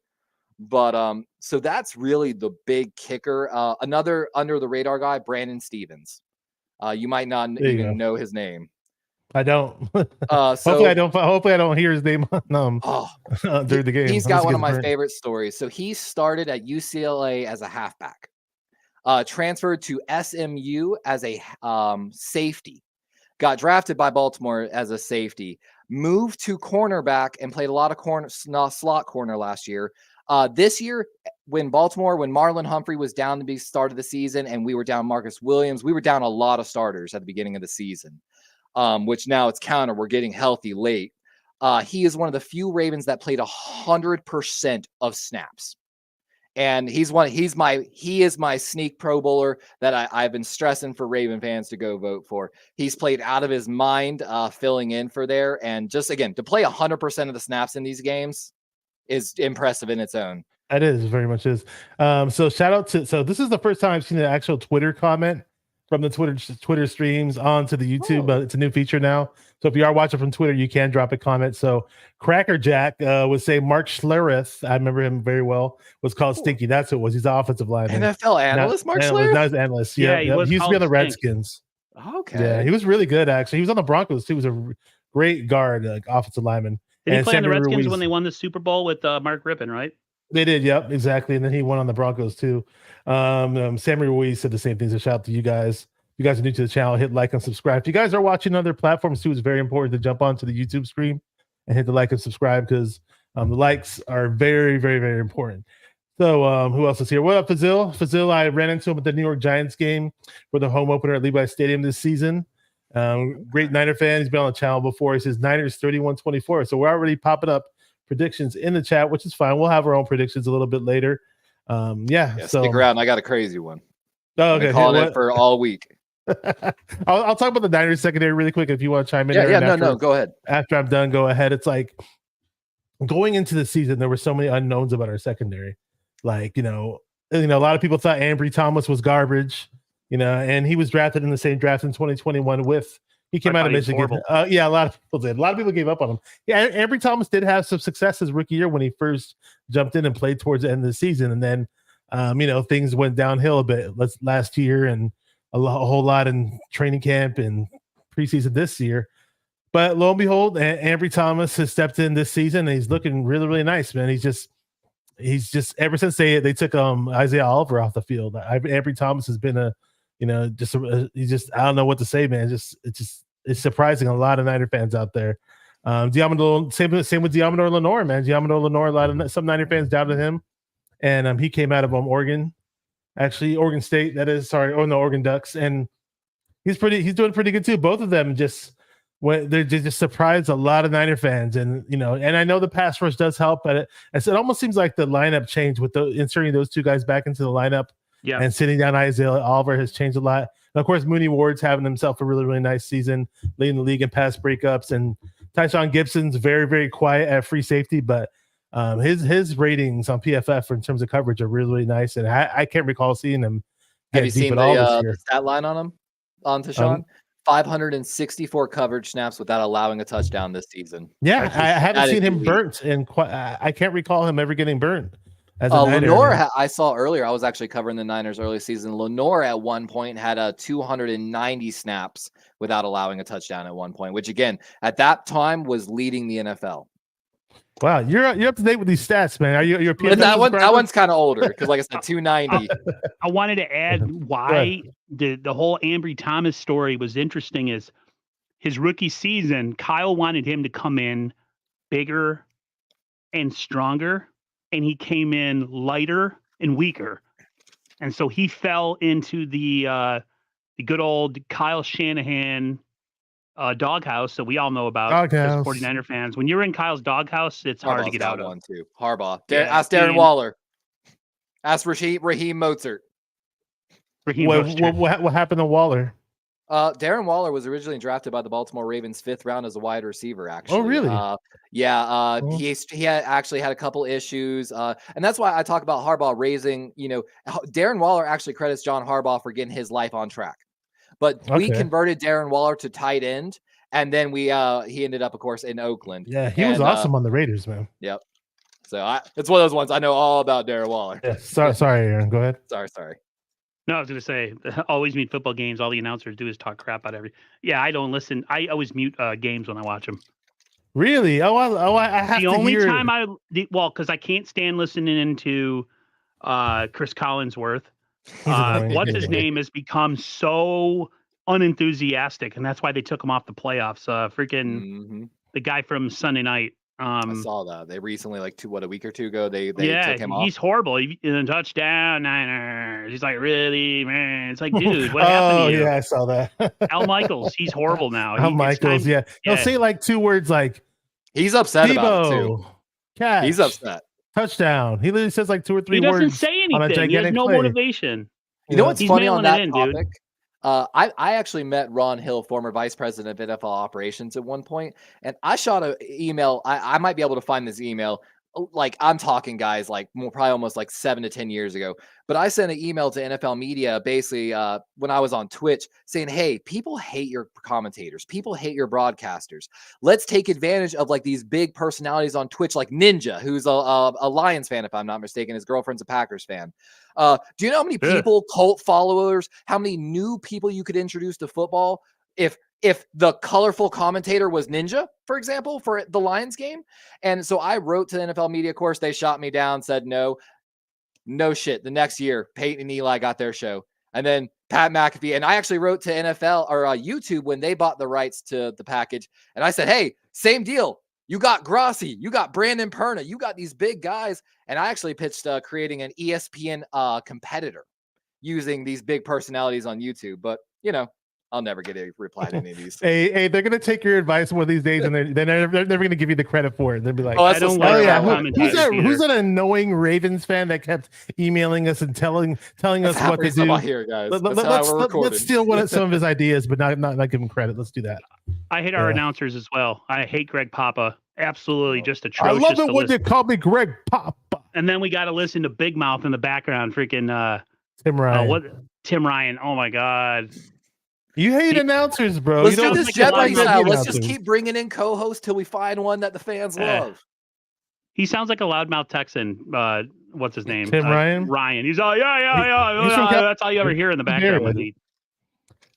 But so that's really the big kicker. Another under the radar guy, Brandon Stevens. You might not even know his name. I don't. So hopefully I don't hear his name during the game. He's got one of my favorite stories. So he started at UCLA as a halfback, transferred to SMU as a safety, got drafted by Baltimore as a safety, moved to cornerback and played a lot of slot corner last year. This year, when Marlon Humphrey was down to be start of the season and we were down Marcus Williams, we were down a lot of starters at the beginning of the season, which now it's counter. We're getting healthy late. He is one of the few Ravens that played 100% of snaps. And he is my sneak Pro Bowler that I've been stressing for Raven fans to go vote for. He's played out of his mind, filling in for there. And just, again, to play 100% of the snaps in these games is impressive in its own. It is, very much is. So shout out to, so this is the first time I've seen an actual Twitter comment from the Twitter streams onto the YouTube, but it's a new feature now. So if you are watching from Twitter, you can drop a comment. So Cracker Jack would say Mark Schlereth, I remember him very well, was called Stinky. That's who it was. He's the offensive lineman. NFL analyst, Mark Schlereth? Not his analyst. Yeah, he used to be on the Redskins. Okay. Yeah, he was really good, actually. He was on the Broncos, too. He was a great guard, like offensive lineman. Did he play on the Redskins when they won the Super Bowl with Mark Rippon, right? They did, yep, exactly. And then he won on the Broncos, too. Sammy Ruiz said the same thing, so shout out to you guys. If you guys are new to the channel, hit like and subscribe. If you guys are watching other platforms too, it's very important to jump onto the YouTube stream and hit the like and subscribe, because the likes are very, very, very important. So who else is here? What up, Fazil? Fazil, I ran into him at the New York Giants game for the home opener at Levi Stadium this season. Great Niner fan. He's been on the channel before. He says Niners 31-24. So we're already popping up predictions in the chat, which is fine. We'll have our own predictions a little bit later. Yeah, so stick around. I got a crazy one. Oh, okay. Calling it for all week. I'll talk about the Niners secondary really quick if you want to chime in. No, go ahead. After I'm done, go ahead. It's like going into the season, there were so many unknowns about our secondary. Like, a lot of people thought Ambry Thomas was garbage, and he was drafted in the same draft in 2021 he came out of Michigan. Yeah, a lot of people did. A lot of people gave up on him. Yeah, Ambry Thomas did have some success his rookie year when he first jumped in and played towards the end of the season. And then, things went downhill a bit last year and a whole lot in training camp and preseason this year. But lo and behold, Ambry Thomas has stepped in this season and he's looking really, really nice, man. He's just ever since they took Isaiah Oliver off the field, Ambry Thomas has been he's just I don't know what to say, man. It's surprising a lot of Niner fans out there. Same with Diamador Lenore, man. Diamador Lenore, some Niner fans doubted him, and he came out of Oregon. Actually, Oregon State, that is. Sorry, Oregon Ducks, and he's doing pretty good too. Both of them they just surprised a lot of Niner fans, and and I know the pass rush does help, but it almost seems like the lineup changed with inserting those two guys back into the lineup, and sitting down Isaiah Oliver has changed a lot. And of course, Mooney Ward's having himself a really, really nice season, leading the league in pass breakups, and Tyshawn Gibson's very, very quiet at free safety, but his ratings on PFF in terms of coverage are really, really nice, and I can't recall seeing him. Have you seen the stat line on him, on Tyshawn? 564 coverage snaps without allowing a touchdown this season. Yeah, I haven't seen him burnt, and I can't recall him ever getting burnt. Lenore, I saw earlier. I was actually covering the Niners early season. Lenore at one point had 290 snaps without allowing a touchdown at one point, which again at that time was leading the NFL. Wow, you're up to date with these stats, man. Are you? That one's kind of older because, like I said, 290. I wanted to add why the whole Ambry Thomas story was interesting. Is his rookie season, Kyle wanted him to come in bigger, and stronger, and he came in lighter and weaker. And so he fell into the good old Kyle Shanahan doghouse that we all know about as Doghouse. 49er fans. When you're in Kyle's doghouse, it's hard to Harbaugh's get got out of. one too. Harbaugh. Yeah, Ask Darren and- Waller. Ask Raheem Mozart. Raheem What, Mostert. what happened to Waller? Darren Waller was originally drafted by the Baltimore Ravens 5th round as a wide receiver. Actually, really? Yeah. Oh. He had actually had a couple issues, and that's why I talk about Harbaugh raising. Darren Waller actually credits John Harbaugh for getting his life on track, but we Okay. converted Darren Waller to tight end, and then he ended up, of course, in Oakland. Yeah, he was awesome on the Raiders, man. Yep. So it's one of those ones I know all about Darren Waller. Yeah, sorry, Aaron. Go ahead. Sorry. No, I was going to say, always meet football games. All the announcers do is talk crap about Yeah, I don't listen. I always mute games when I watch them. Really? I have The to only hear. time because I can't stand listening to Chris Collinsworth. He's annoying. What's his name has become so unenthusiastic, and that's why they took him off the playoffs. Mhm. The guy from Sunday night. I saw that they recently, like a week or two ago, they took him off. He's horrible. In touchdown Niners. He's like, really, man? It's like, dude, what happened to you? Yeah, I saw that. Al Michaels, he's horrible now. Al Michaels, yeah. He'll say like 2 words like He's upset about it too. Debo, catch, He's upset. touchdown. He literally says like 2 or 3 He words. doesn't say on a anything. He has gigantic no play. motivation. You know what's He's funny on mailing that it in, dude. topic? I actually met Ron Hill, former vice president of NFL operations, at one point, and I shot an email. I might be able to find this email. Like, I'm talking, guys, like probably almost like 7 to 10 years ago. But I sent an email to NFL media, basically when I was on Twitch, saying, "Hey, people hate your commentators. People hate your broadcasters. Let's take advantage of like these big personalities on Twitch, like Ninja, who's a Lions fan, if I'm not mistaken. His girlfriend's a Packers fan. Do you know how many people, cult followers, how many new people you could introduce to football if the colorful commentator was Ninja, for example, for the Lions game?" And so I wrote to the NFL media. Of course, they shot me down, said no shit. The next year, Peyton and Eli got their show. And then Pat McAfee. And I actually wrote to NFL or YouTube when they bought the rights to the package. And I said, hey, same deal. You got Grossi, you got Brandon Perna, you got these big guys. And I actually pitched creating an ESPN competitor using these big personalities on YouTube. But, I'll never get a reply to any of these. Hey, they're gonna take your advice one of these days, and they're never gonna give you the credit for it. They'll be like, Oh, I don't like who's an annoying Ravens fan that kept emailing us and telling us what to do? Here, guys. Let's steal some of his ideas, but not give him credit. Let's do that. I hate our announcers as well. I hate Greg Papa. Absolutely, just atrocious. I love it when they call me Greg Papa. And then we got to listen to Big Mouth in the background. Freaking Tim Ryan. Tim Ryan. Oh my God. You hate announcers, bro. Let's do this Jedi style. Let's announcers. just keep bringing in co-hosts till we find one that the fans love. He sounds like a loudmouth Texan. What's his name? Tim Ryan. Ryan. He's all yeah. That's all you ever hear in the background with me.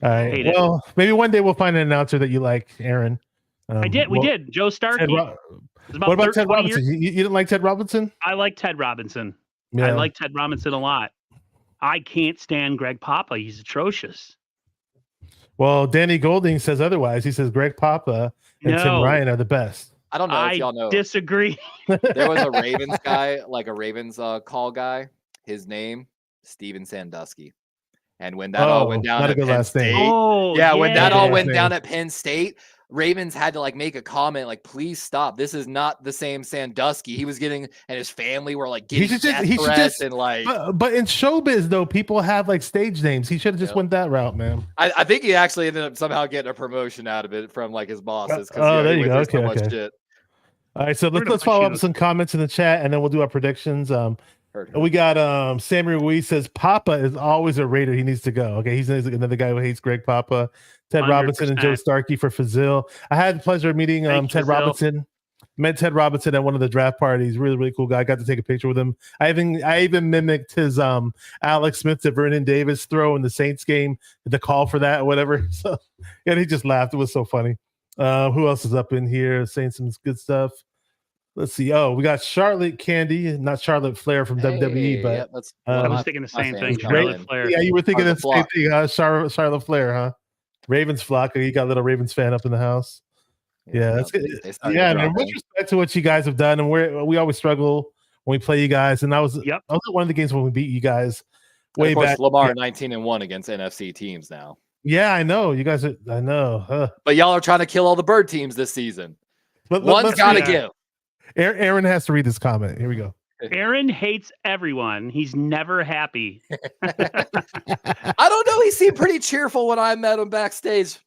All right. Well, maybe one day we'll find an announcer that you like, Aaron. We did. Joe Starkey. What about Ted Robinson? You didn't like Ted Robinson? I like Ted Robinson. Yeah. I like Ted Robinson a lot. I can't stand Greg Papa. He's atrocious. Well, Danny Golding says otherwise. He says Greg Papa and Tim Ryan are the best. I don't know if y'all know. Disagree. There was a Ravens guy, like a Ravens call guy. His name, Steven Sandusky. And when that all went down at Penn State, when that all went down at Penn State, Ravens had to make a comment like, please stop. This is not the same Sandusky. He was getting, and his family were getting death threats and But in showbiz though, people have stage names. He should have just went that route, man. I think he actually ended up somehow getting a promotion out of it from his bosses. There you go. Okay. Shit. All right, so let's follow up with some comments in the chat, and then we'll do our predictions. We got Samuel Ruiz says Papa is always a Raider. He needs to go. Okay, he's another guy who hates Greg Papa. Ted 100%. Robinson and Joe Starkey for Fazil. I had the pleasure of meeting Ted Robinson. Met Ted Robinson at one of the draft parties. Really, really cool guy. I got to take a picture with him. I even mimicked his Alex Smith to Vernon Davis throw in the Saints game, the call for that or whatever. So he just laughed. It was so funny. Who else is up in here saying some good stuff? Let's see. Oh, we got Charlotte Candy, not Charlotte Flair from WWE, but I was thinking the same thing. Charlotte Flair. Yeah, you were thinking the same thing, huh? Charlotte Flair, huh? Ravens flock. You got a little Ravens fan up in the house. Yeah, that's good. They started Yeah, man. dropping. Much respect to what you guys have done, and we always struggle when we play you guys. And I was at one of the games when we beat you guys way of course, back. Lamar 19-1 against NFC teams now. Yeah, I know you guys. I know. But y'all are trying to kill all the bird teams this season. But one's got to give. Aaron has to read this comment. Here we go. Aaron hates everyone. He's never happy. I don't know. He seemed pretty cheerful when I met him backstage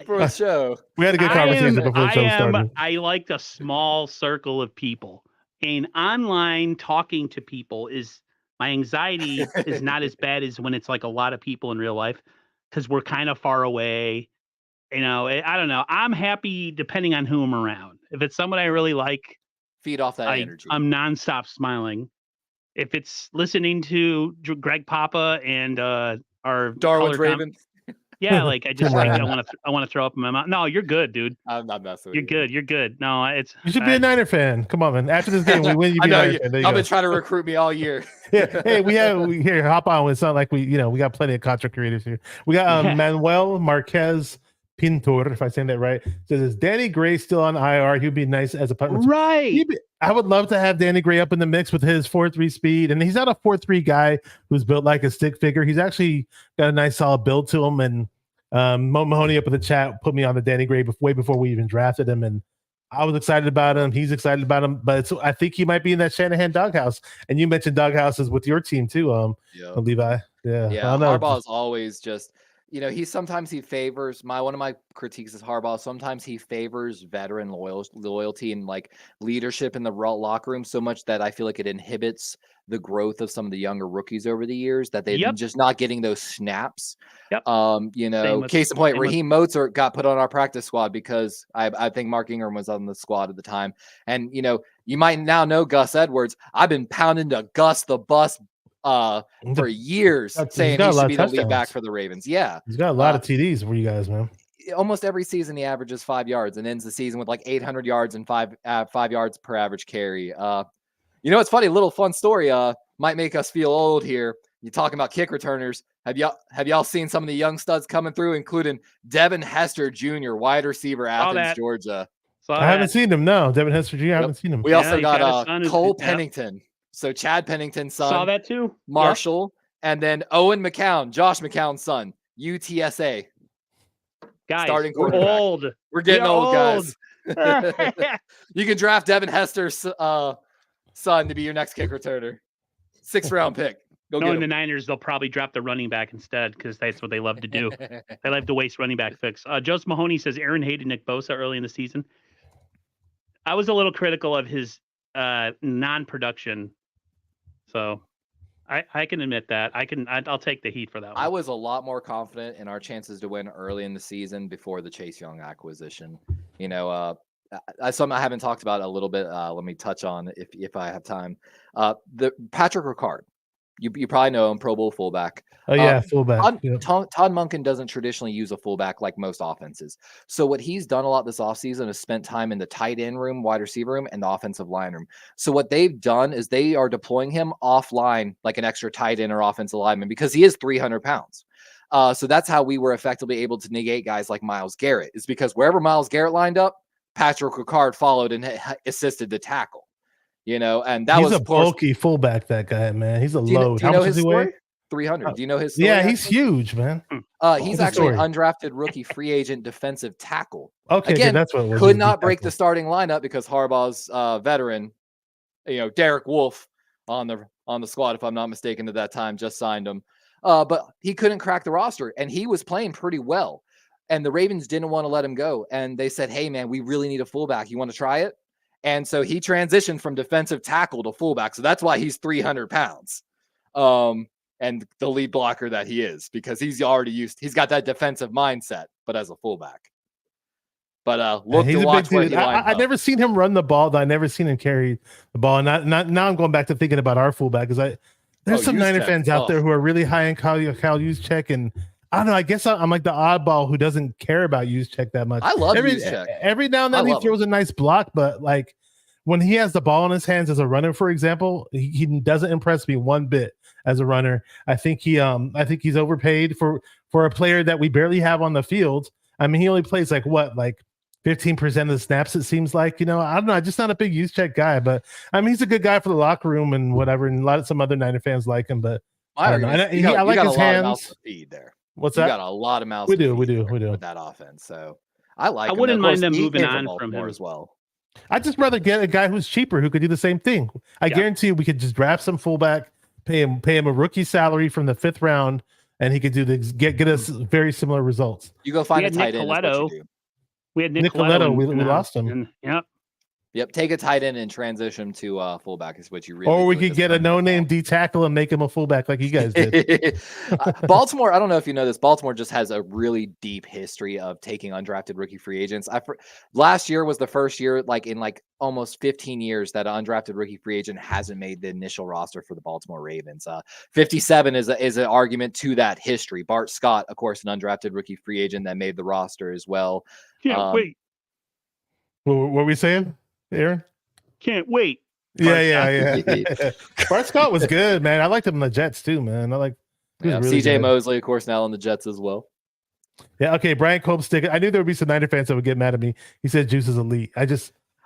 for the show. We had a good conversation before the show started. I like a small circle of people. And online talking to people my anxiety is not as bad as when it's like a lot of people in real life because we're kind of far away. You know, I don't know. I'm happy depending on who I'm around. If it's someone I really like, feed off that energy. I'm nonstop smiling. If it's listening to Greg Papa and our Darwin's Ravens. Yeah, like I just like I want to throw up in my mouth. No, you're good, dude. I'm not messing with you. You're good. You're good. No, it's you should be a Niner fan. Come on, man. After this game, we win. You be a Niner fan. I've been trying to recruit me all year. Yeah. Hey, we here. Hop on. It's not like we got plenty of contract creators here. We got Manuel Marquez Pintor, if I say that right. Says, is Danny Gray still on IR? He'd be nice as a partner. Right. I would love to have Danny Gray up in the mix with his 4.3 speed. And he's not a 4.3 guy who's built like a stick figure. He's actually got a nice solid build to him. And Mo Mahoney up in the chat put me on the Danny Gray way before we even drafted him. And I was excited about him. He's excited about him. But I think he might be in that Shanahan doghouse. And you mentioned doghouses with your team too, Levi. Yeah. Harbaugh is always just... sometimes he favors one of my critiques is Harbaugh. Sometimes he favors veteran loyalty and like leadership in the locker room so much that I feel like it inhibits the growth of some of the younger rookies over the years that they're just not getting those snaps. Yep. Case in point, Raheem Mostert got put on our practice squad because I think Mark Ingram was on the squad at the time. And, you might now know Gus Edwards. I've been pounding to Gus the Bus for years saying he should be the lead back for the Ravens. Yeah. He's got a lot of TDs for you guys, man. Almost every season he averages 5 yards and ends the season with like 800 yards and 5 yards per average carry. It's funny, a little fun story might make us feel old here. You're talking about kick returners. Have y'all seen some of the young studs coming through, including Devin Hester Jr., wide receiver, Athens, Georgia? I haven't seen him. No, Devin Hester Jr. I haven't seen him. We also got Cole Pennington. So Chad Pennington's son. Saw that too. Marshall. Yep. And then Owen McCown, Josh McCown's son, UTSA. Guys, starting we're old. We're getting old, guys. You can draft Devin Hester's son to be your next kick returner. 6th round pick. Knowing the Niners, they'll probably drop the running back instead because that's what they love to do. They love to waste running back picks. Joseph Mahoney says Aaron hated Nick Bosa early in the season. I was a little critical of his non-production. So I can admit that. I'll take the heat for that one. I was a lot more confident in our chances to win early in the season before the Chase Young acquisition. Something I haven't talked about a little bit. Let me touch on if I have time. The Patrick Ricard. You probably know him, Pro Bowl fullback. Oh, yeah, fullback. Todd Monken doesn't traditionally use a fullback like most offenses. So what he's done a lot this offseason is spent time in the tight end room, wide receiver room, and the offensive line room. So what they've done is they are deploying him offline like an extra tight end or offensive lineman because he is 300 pounds. So that's how we were effectively able to negate guys like Myles Garrett, is because wherever Myles Garrett lined up, Patrick Ricard followed and assisted the tackle. And he's a bulky fullback, that guy, man. He's a load. How much does he weigh? 300. Do you know his story? Yeah, he's huge, man. He's actually an undrafted rookie free agent defensive tackle. Okay, again, that's what it was. Could not break the starting lineup because Harbaugh's veteran, Derek Wolfe on the squad, if I'm not mistaken, at that time, just signed him. But he couldn't crack the roster, and he was playing pretty well. And the Ravens didn't want to let him go. And they said, hey, man, we really need a fullback. You want to try it? And so he transitioned from defensive tackle to fullback. So that's why he's 300 pounds. And the lead blocker that he is, because he's got that defensive mindset, but as a fullback. But look to watch where he lines up. I never seen him run the ball, though. I never seen him carry the ball. And now I'm going back to thinking about our fullback, because there's some Niner fans out there who are really high in Kyle Juszczyk, and I don't know. I guess I'm like the oddball who doesn't care about Juszczyk that much. I love Juszczyk. Every now and then he throws a nice block, but like when he has the ball in his hands as a runner, for example, he doesn't impress me one bit as a runner. I think he's overpaid for a player that we barely have on the field. I mean, he only plays like 15% of the snaps, it seems like. I don't know. I'm just not a big Juszczyk guy, but I mean, he's a good guy for the locker room and whatever. And some other Niner fans like him, but I don't know. I like his hands. Feed there. What's that? You got a lot of mouths. We do with that offense. So I like. I wouldn't mind them moving on from him as well. I'd just rather get a guy who's cheaper who could do the same thing. I guarantee you, we could just draft some fullback, pay him a rookie salary from the 5th round, and he could do get us very similar results. You go find a tight end. We had Nicoletto. We lost him. Yep. Take a tight end and transition to fullback is what you really. Or we could get a no-name D tackle and make him a fullback like you guys did. Baltimore. I don't know if you know this. Baltimore just has a really deep history of taking undrafted rookie free agents. Last year was the first year, in almost 15 years, that an undrafted rookie free agent hasn't made the initial roster for the Baltimore Ravens. 57 is an argument to that history. Bart Scott, of course, an undrafted rookie free agent that made the roster as well. Wait. What were we saying, Aaron? Can't wait. Yeah. Bart Scott was good, man. I liked him in the Jets too, man. Really CJ good. Mosley, of course, now on the Jets as well. Yeah, okay. Brian Colbstick. I knew there would be some Niner fans that would get mad at me. He said Juice is elite.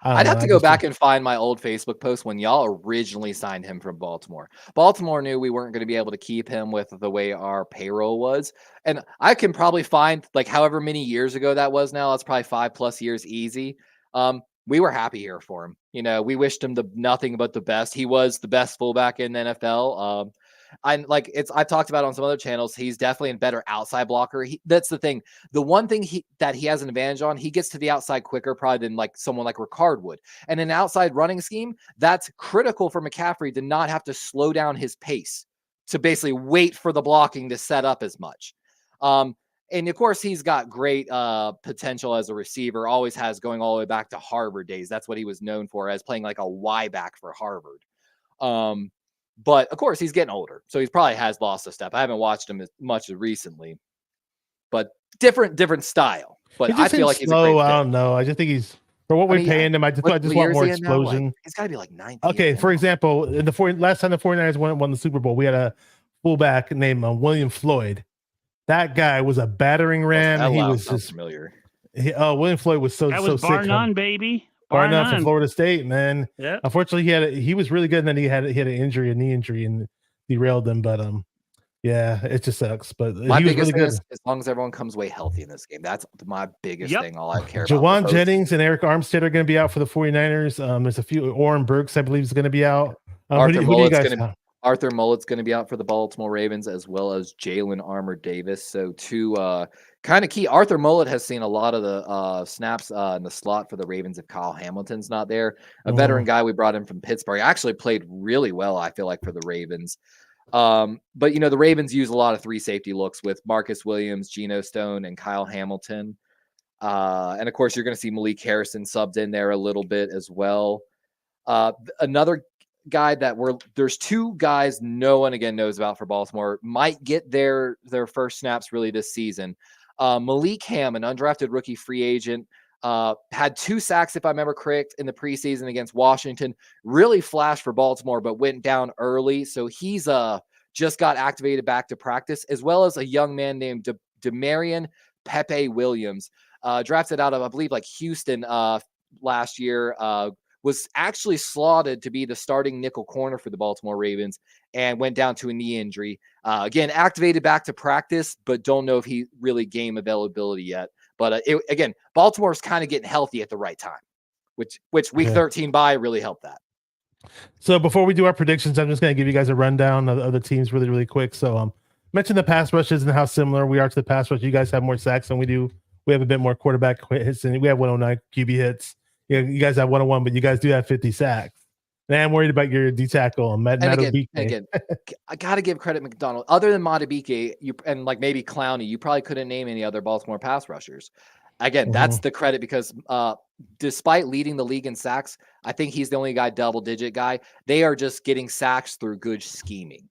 I'd have to go back and find my old Facebook post when y'all originally signed him from Baltimore. Baltimore knew we weren't going to be able to keep him with the way our payroll was. And I can probably find however many years ago that was now. That's probably 5+ years easy. We were happy here for him. We wished him nothing but the best. He was the best fullback in the NFL. I've talked about on some other channels. He's definitely a better outside blocker. That's the thing. The one thing that he has an advantage on, he gets to the outside quicker probably than someone like Ricard would. And in an outside running scheme, that's critical for McCaffrey to not have to slow down his pace, to basically wait for the blocking to set up as much. And of course, he's got great potential as a receiver, always has, going all the way back to Harvard days. That's what he was known for, as playing like a Y back for Harvard. But of course, he's getting older, so he probably has lost a step. I haven't watched him as much recently, but different style. But I feel like he's slow. I don't know. I just think he's, for what we're paying him. I just want more explosion. He's got to be 9. Okay, for example, in the last time the 49ers won the Super Bowl, we had a fullback named William Floyd. That guy was a battering ram. He was just familiar. William Floyd was so sick. Bar none, baby. Bar none from Florida State, man. Yeah. Unfortunately, he was really good, and then he had an injury, a knee injury, and derailed him. But yeah, it just sucks. But my he was biggest really thing good. is, as long as everyone comes away healthy in this game, that's my biggest thing. All I care about. Jawan Jennings and Eric Armstead are going to be out for the 49ers. There's a few. Oren Burks, I believe, is going to be out. Arthur Mullet's going to be out for the Baltimore Ravens, as well as Jalen Armour Davis. So two kind of key. Arthur Mullet has seen a lot of the snaps in the slot for the Ravens if Kyle Hamilton's not there. A veteran guy we brought in from Pittsburgh. Actually played really well, I feel like, for the Ravens. But the Ravens use a lot of 3 safety looks with Marcus Williams, Geno Stone, and Kyle Hamilton. And of course, you're going to see Malik Harrison subbed in there a little bit as well. Another guy there's 2 guys no one again knows about for Baltimore, might get their first snaps really this season. Malik Ham, an undrafted rookie free agent, had 2 sacks, if I remember correct, in the preseason against Washington. Really flashed for Baltimore, but went down early. So he's just got activated back to practice, as well as a young man named Demarion Pepe Williams, drafted out of, I believe, Houston last year. Was actually slotted to be the starting nickel corner for the Baltimore Ravens and went down to a knee injury. Again, activated back to practice, but don't know if he really game availability yet. But again, Baltimore's kind of getting healthy at the right time, which week 13 bye really helped that. So before we do our predictions, I'm just going to give you guys a rundown of the teams really, really quick. So mention the pass rushes and how similar we are to the pass rush. You guys have more sacks than we do. We have a bit more quarterback hits, and we have 109 QB hits. Yeah, you guys have 101, but you guys do have 50 sacks. And I'm worried about your D tackle, Madubuike. Again, I got to give credit McDonald. Other than Madubuike, and maybe Clowney, you probably couldn't name any other Baltimore pass rushers. Again, that's the credit, because despite leading the league in sacks, I think he's the only double-digit guy. They are just getting sacks through good scheming.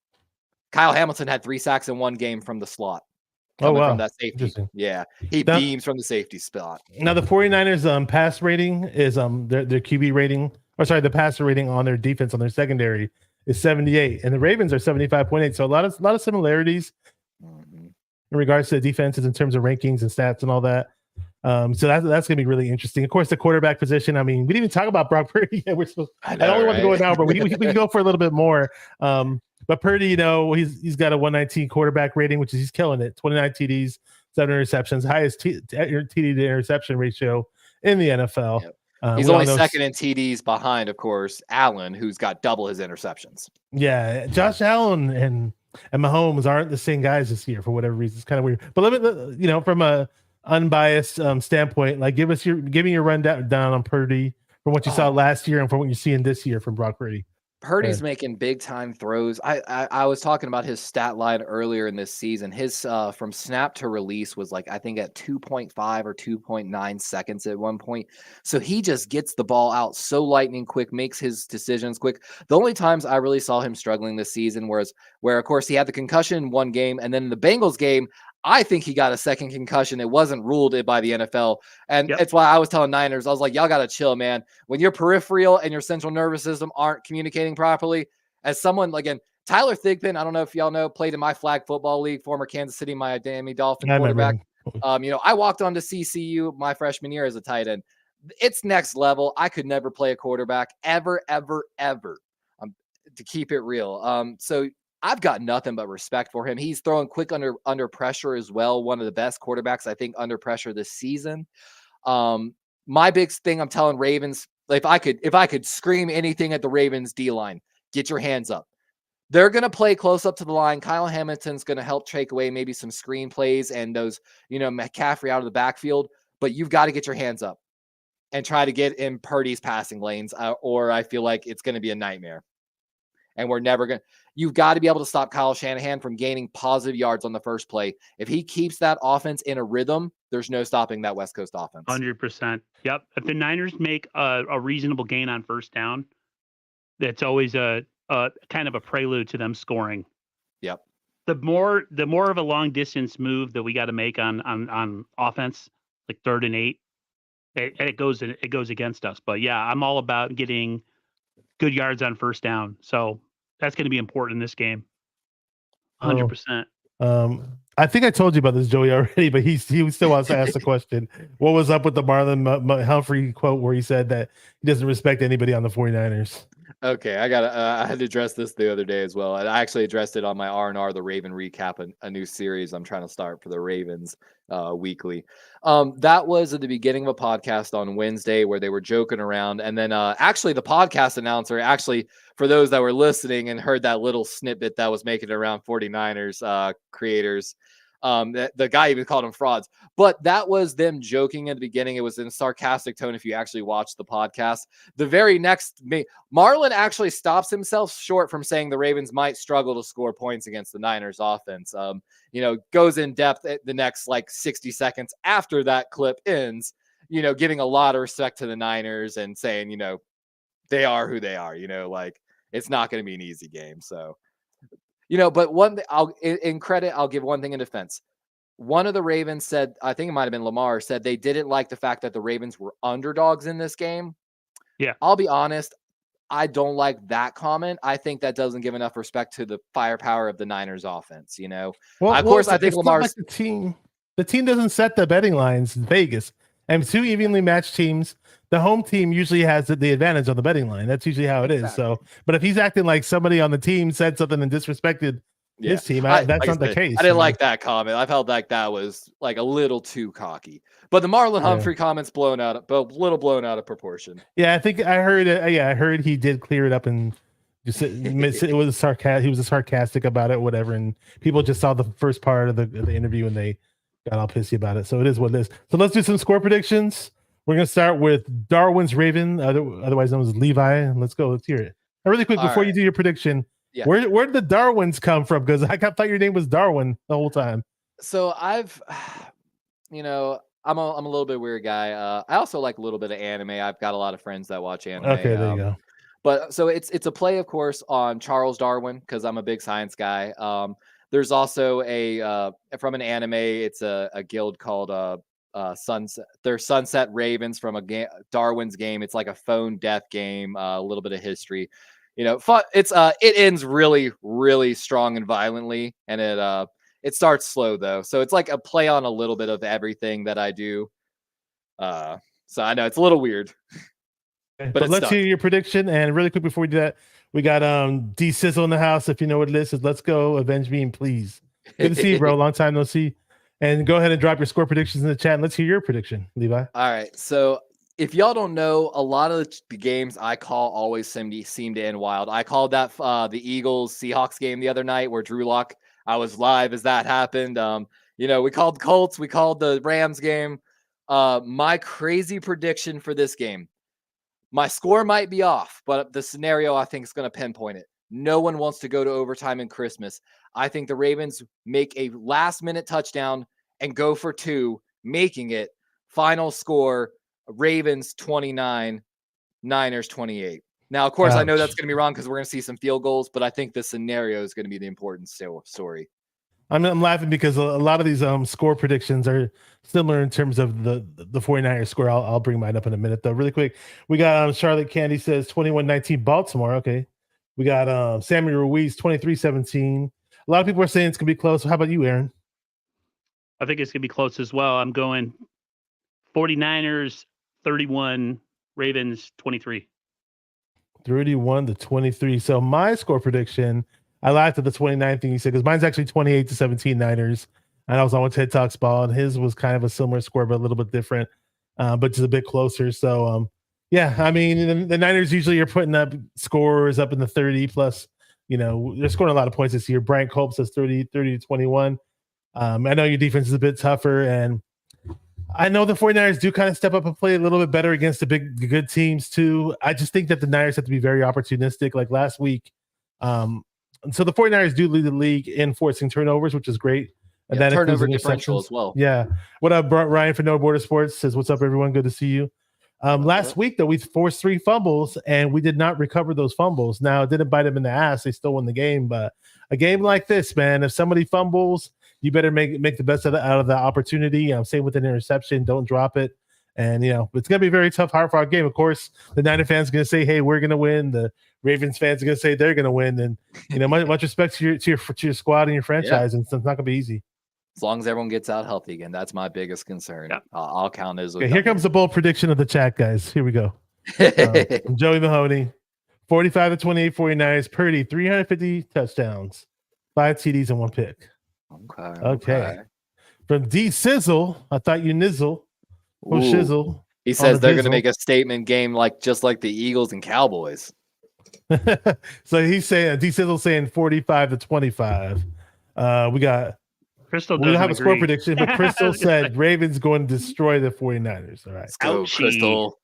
Kyle Hamilton had 3 sacks in one game from the slot. From that safety. Yeah, he beams from the safety spot. Now the 49ers pass rating is their QB rating, the passer rating on their defense, on their secondary, is 78, and the Ravens are 75.8. So a lot of similarities in regards to the defenses in terms of rankings and stats and all that. So that's going to be really interesting. Of course, the quarterback position. I mean, we didn't even talk about Brock Purdy. We're supposed. I only want to go now, but we can go for a little bit more. But Purdy, he's got a 119 quarterback rating, which is he's killing it. 29 TDs, 7 interceptions, highest TD to interception ratio in the NFL. Yep. He's only second in TDs behind, of course, Allen, who's got double his interceptions. Yeah, Josh Allen and Mahomes aren't the same guys this year for whatever reason. It's kind of weird. But let me, from a unbiased standpoint, like give me your rundown on Purdy from what you saw last year and from what you're seeing this year from Brock Purdy. Purdy's making big time throws. I was talking about his stat line earlier in this season. His from snap to release was like, I think at 2.5 or 2.9 seconds at one point. So he just gets the ball out so lightning quick, makes his decisions quick. The only times I really saw him struggling this season was where, of course, he had the concussion in one game, and then in the Bengals game, I think he got a second concussion. It wasn't ruled by the NFL. And It's why I was telling Niners, I was like, y'all got to chill, man. When your peripheral and your central nervous system aren't communicating properly, as someone, again, Tyler Thigpen, I don't know if y'all know, played in my flag football league, former Kansas City, Miami Dolphin quarterback. I walked on to CCU my freshman year as a tight end. It's next level. I could never play a quarterback ever, ever, ever, to keep it real. So I've got nothing but respect for him. He's throwing quick under pressure as well. One of the best quarterbacks, I think, under pressure this season. My big thing I'm telling Ravens, if I could scream anything at the Ravens D line, get your hands up. They're going to play close up to the line. Kyle Hamilton's going to help take away maybe some screen plays and those, McCaffrey out of the backfield, but you've got to get your hands up and try to get in Purdy's passing lanes, or I feel like it's going to be a nightmare. And you've got to be able to stop Kyle Shanahan from gaining positive yards on the first play. If he keeps that offense in a rhythm, there's no stopping that West Coast offense. 100%. Yep. If the Niners make a reasonable gain on first down, that's always a kind of a prelude to them scoring. Yep. The more of a long distance move that we got to make on offense, like 3rd and 8, it goes against us. But yeah, I'm all about getting good yards on first down. So that's going to be important in this game. 100%. I think I told you about this, Joey, already, but he still wants to ask the question. What was up with the Marlon Humphrey quote where he said that he doesn't respect anybody on the 49ers? Okay, I had to address this the other day as well. And I actually addressed it on my R&R, the Raven Recap, a new series I'm trying to start for the Ravens weekly. That was at the beginning of a podcast on Wednesday where they were joking around. And then actually the podcast announcer, for those that were listening and heard that little snippet that was making it around 49ers creators, the guy even called them frauds, but that was them joking at the beginning. It was in a sarcastic tone. If you actually watch the podcast, the very next, Marlon actually stops himself short from saying the Ravens might struggle to score points against the Niners offense. Goes in depth at the next 60 seconds after that clip ends, giving a lot of respect to the Niners and saying, they are who they are, it's not going to be an easy game. So, but one thing I'll give one thing in defense. One of the Ravens said, I think it might have been Lamar, said they didn't like the fact that the Ravens were underdogs in this game. Yeah. I'll be honest. I don't like that comment. I think that doesn't give enough respect to the firepower of the Niners offense, Well, of course, I think Lamar's the team doesn't set the betting lines in Vegas. And 2 evenly matched teams, the home team usually has the advantage on the betting line. That's usually how it is. So, but if he's acting like somebody on the team said something and disrespected his team, that's not the case. I didn't like that comment. I felt like that was a little too cocky. But the Marlon Humphrey comment's a little blown out of proportion. Yeah, I think I heard it. I heard he did clear it up and just it was sarcastic. He was sarcastic about it, whatever. And people just saw the first part of the interview and they got all pissy about it. So it is what it is. So let's do some score predictions. We're going to start with Darwin's Raven, otherwise known as Levi. Let's go. Let's hear it. Really quick, before you do your prediction, where did the Darwins come from? Because I thought your name was Darwin the whole time. So I'm a little bit weird guy. I also like a little bit of anime. I've got a lot of friends that watch anime. Okay, there you go. But so it's a play, of course, on Charles Darwin because I'm a big science guy. There's also from an anime. It's a guild called Sunset. They're Sunset Ravens from Darwin's game. It's like a phone death game. A little bit of history. Fun. It ends really, really strong and violently, and it starts slow though. So it's like a play on a little bit of everything that I do. So I know it's a little weird. But it's let's stuck. hear your prediction. And really quick before we do that, we got D Sizzle in the house. If you know what it is, let's go. Avenge me, please. Good to see you, bro. Long time no see. And go ahead and drop your score predictions in the chat. And let's hear your prediction, Levi. All right. So if y'all don't know, a lot of the games I call always seem to end wild. I called that the Eagles Seahawks game the other night where Drew Lock. I was live as that happened. We called Colts. We called the Rams game. My crazy prediction for this game. My score might be off, but the scenario I think is going to pinpoint it. No one wants to go to overtime in Christmas. I think the Ravens make a last-minute touchdown and go for 2, making it final score Ravens 29, Niners 28. Now, of course, I know that's going to be wrong because we're going to see some field goals, but I think the scenario is going to be the important story. I'm laughing because a lot of these score predictions are similar in terms of the 49ers score. I'll bring mine up in a minute though. Really quick, we got Charlotte Candy says 21-19 Baltimore. Okay. We got Sammy Ruiz 23-17. A lot of people are saying it's gonna be close. How about you, Aaron? I think it's gonna be close as well. I'm going 49ers 31, Ravens 23. 31-23. So my score prediction, I laughed at the 29 thing you said because mine's actually 28-17 Niners. And I was on with Ted Talks Ball, and his was kind of a similar score, but a little bit different, but just a bit closer. So, yeah, I mean, the Niners usually are putting up scores up in the 30 plus. They're scoring a lot of points this year. Brian Culp says 30-21. I know your defense is a bit tougher, and I know the 49ers do kind of step up and play a little bit better against the good teams too. I just think that the Niners have to be very opportunistic. Like last week, so the 49ers do lead the league in forcing turnovers, which is great. And that turnover differential as well. Yeah. What up, Ryan from No Border Sports says, "What's up, everyone? Good to see you." Last week, though, we forced 3 fumbles, and we did not recover those fumbles. Now, it didn't bite them in the ass. They still won the game. But a game like this, man, if somebody fumbles, you better make the best out of the opportunity. Same with an interception. Don't drop it. And, it's going to be a very tough, hard-fought game. Of course, the Niner fans are going to say, hey, we're going to win. The Ravens fans are going to say they're going to win. And, much respect to your squad and your franchise. Yeah. And it's not going to be easy. As long as everyone gets out healthy again, that's my biggest concern. Yeah. I'll count as okay, here comes the bold prediction of the chat, guys. Here we go. From Joey Mahoney, 45-28 49ers. Purdy, 350 touchdowns, 5 TDs and 1 pick. Okay. From D Sizzle, I thought you nizzle. Oh, shizzle. He says they're going to make a statement game just like the Eagles and Cowboys. So he's saying D Sizzle saying 45-25. We got. Crystal we don't have a score prediction, but Crystal said Ravens going to destroy the 49ers. All right. Let's go, Crystal.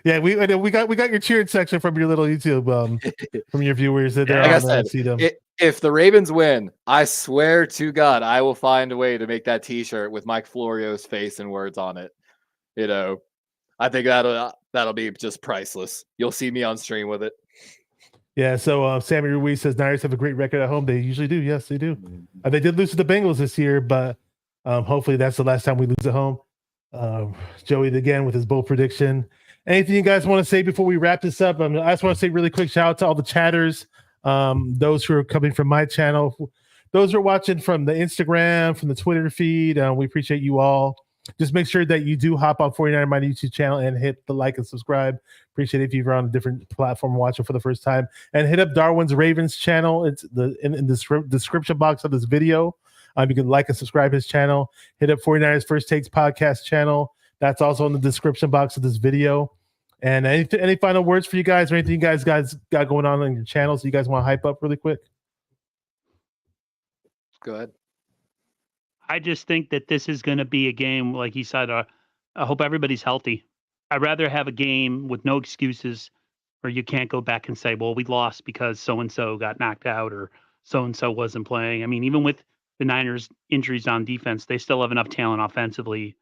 Yeah, we got your cheering section from your little YouTube from your viewers that they're like I said, see them. If the Ravens win, I swear to God, I will find a way to make that T-shirt with Mike Florio's face and words on it. I think that'll be just priceless. You'll see me on stream with it. Yeah, so Sammy Ruiz says Niners have a great record at home. They usually do. Yes, they do. They did lose to the Bengals this year, but hopefully that's the last time we lose at home. Joey again with his bold prediction. Anything you guys want to say before we wrap this up? I just want to say really quick shout out to all the chatters, those who are coming from my channel, those who are watching from the Instagram, from the Twitter feed. We appreciate you all. Just make sure that you do hop on 49 My YouTube channel and hit the like and subscribe. Appreciate it if you're on a different platform watching for the first time. And hit up Darwin's Ravens channel. It's in the description box of this video. You can like and subscribe his channel. Hit up 49ers First Takes podcast channel. That's also in the description box of this video. And any final words for you guys or anything you guys got going on your channels you guys want to hype up really quick? Go ahead. I just think that this is going to be a game, like he said, I hope everybody's healthy. I'd rather have a game with no excuses where you can't go back and say, well, we lost because so-and-so got knocked out or so-and-so wasn't playing. I mean, even with the Niners injuries on defense, they still have enough talent offensively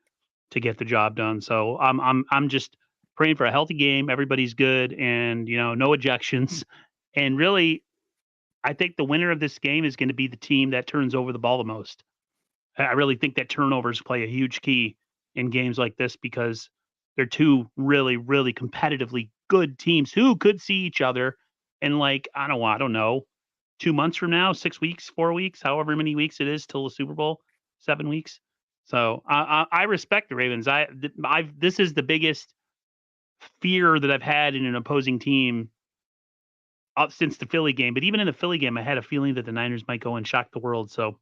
to get the job done. So I'm just praying for a healthy game. Everybody's good and, no ejections. And really, I think the winner of this game is going to be the team that turns over the ball the most. I really think that turnovers play a huge key in games like this because they're two really, really competitively good teams who could see each other in I don't know, 2 months from now, 6 weeks, 4 weeks, however many weeks it is till the Super Bowl, 7 weeks. So I respect the Ravens. This is the biggest fear that I've had in an opposing team up since the Philly game. But even in the Philly game, I had a feeling that the Niners might go and shock the world. So,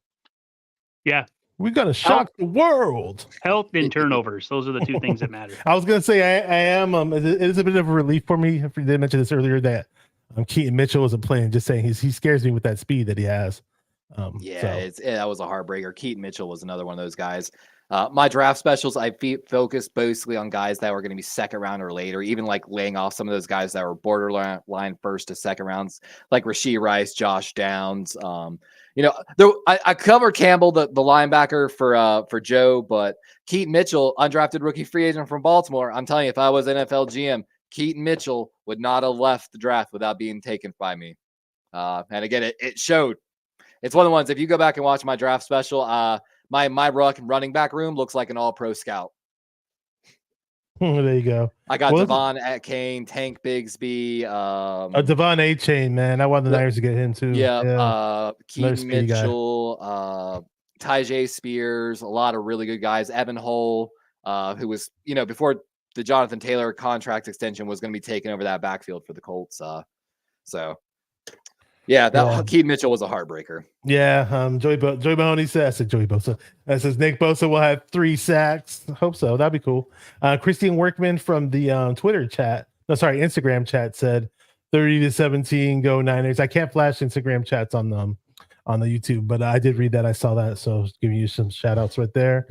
yeah. We got to shock the world. Health and turnovers. Those are the two things that matter. I was going to say, I am. It is a bit of a relief for me. I did mention this earlier that Keaton Mitchell wasn't playing. Just saying, he scares me with that speed that he has. That was a heartbreaker. Keaton Mitchell was another one of those guys. My draft specials, I focused basically on guys that were going to be second round or later, even like laying off some of those guys that were borderline first to second rounds, like Rashee Rice, Josh Downs. I covered Campbell, the linebacker for Joe, but Keaton Mitchell, undrafted rookie free agent from Baltimore. I'm telling you, if I was NFL GM, Keaton Mitchell would not have left the draft without being taken by me. And again, it showed. It's one of the ones, if you go back and watch my draft special, my running back room looks like an all-pro scout. There you go. I got Devon Achane, Tank Bigsby. Devon Achane, man. I want the Niners to get him too. Yeah. Keaton Mitchell, Tyjae Spears, a lot of really good guys. Evan Hull, who was, before the Jonathan Taylor contract extension was going to be taking over that backfield for the Colts. Keaton Mitchell was a heartbreaker. Yeah, Joey Mahoney says, Joey Bosa. That says Nick Bosa will have 3 sacks. Hope so. That'd be cool. Christine Workman from the Instagram chat said 30-17, go Niners. I can't flash Instagram chats on the YouTube, but I did read that. I saw that, so giving you some shout outs right there.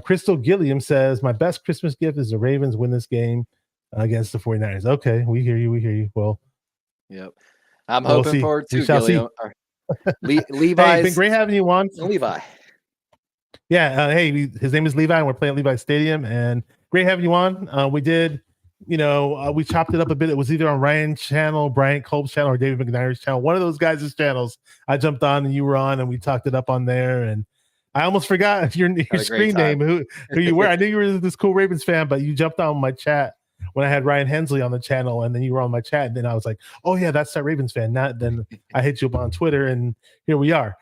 Crystal Gilliam says, my best Christmas gift is the Ravens win this game against the 49ers. Okay, we hear you. Well, yep. I'm hoping for it too, Gilliam. Levi's. Hey, been great having you on. Levi. Yeah, his name is Levi, and we're playing at Levi Stadium, and great having you on. We did, we chopped it up a bit. It was either on Ryan's channel, Brian Kolb's channel, or David McNair's channel. One of those guys' channels. I jumped on, and you were on, and we talked it up on there, and I almost forgot your screen name, who you were. I knew you were this cool Ravens fan, but you jumped on my chat when I had Ryan Hensley on the channel, and then you were on my chat, and then I was like, oh yeah, that's that Ravens fan. Then I hit you up on Twitter, and here we are.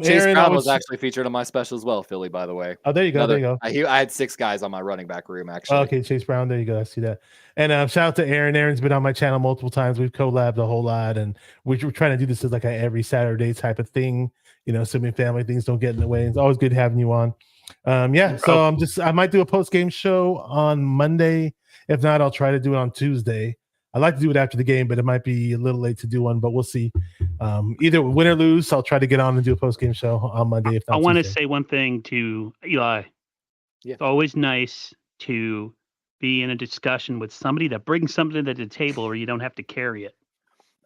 Chase Brown was actually featured on my special as well, Philly, by the way. Oh, there you go. I had 6 guys on my running back room, actually. Oh, okay, Chase Brown. There you go. I see that. And shout out to Aaron. Aaron's been on my channel multiple times. We've collabed a whole lot, and we're trying to do this as like a every Saturday type of thing. So many family things don't get in the way. It's always good having you on. So I might do a post-game show on Monday. If not, I'll try to do it on Tuesday. I'd like to do it after the game, but it might be a little late to do one, but we'll see. Either win or lose, I'll try to get on and do a post-game show on Monday. If not, I want to say one thing to Eli. Yeah. It's always nice to be in a discussion with somebody that brings something to the table where you don't have to carry it.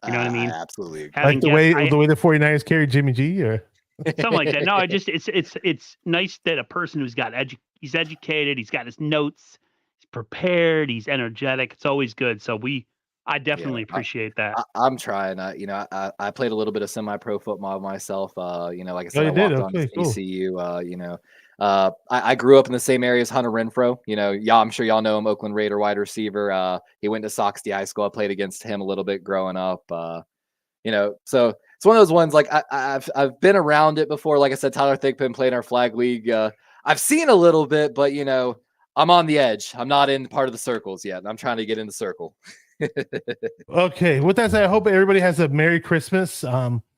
You know what I mean? Absolutely. Like the way the 49ers carry Jimmy G, or something like that. No, it's nice that a person who's got he's educated, he's got his notes, he's prepared, he's energetic. It's always good. So I definitely appreciate that. I'm trying. I played a little bit of semi-pro football myself. Like I said, I walked on to ECU. I grew up in the same area as Hunter Renfrow. I'm sure y'all know him, Oakland Raider wide receiver. He went to Soxty High School. I played against him a little bit growing up. So it's one of those ones. Like I've been around it before. Like I said, Tyler Thigpen played in our flag league. I've seen a little bit, but I'm on the edge. I'm not in part of the circles yet. I'm trying to get in the circle. Okay, with that said, I hope everybody has a Merry Christmas. Happy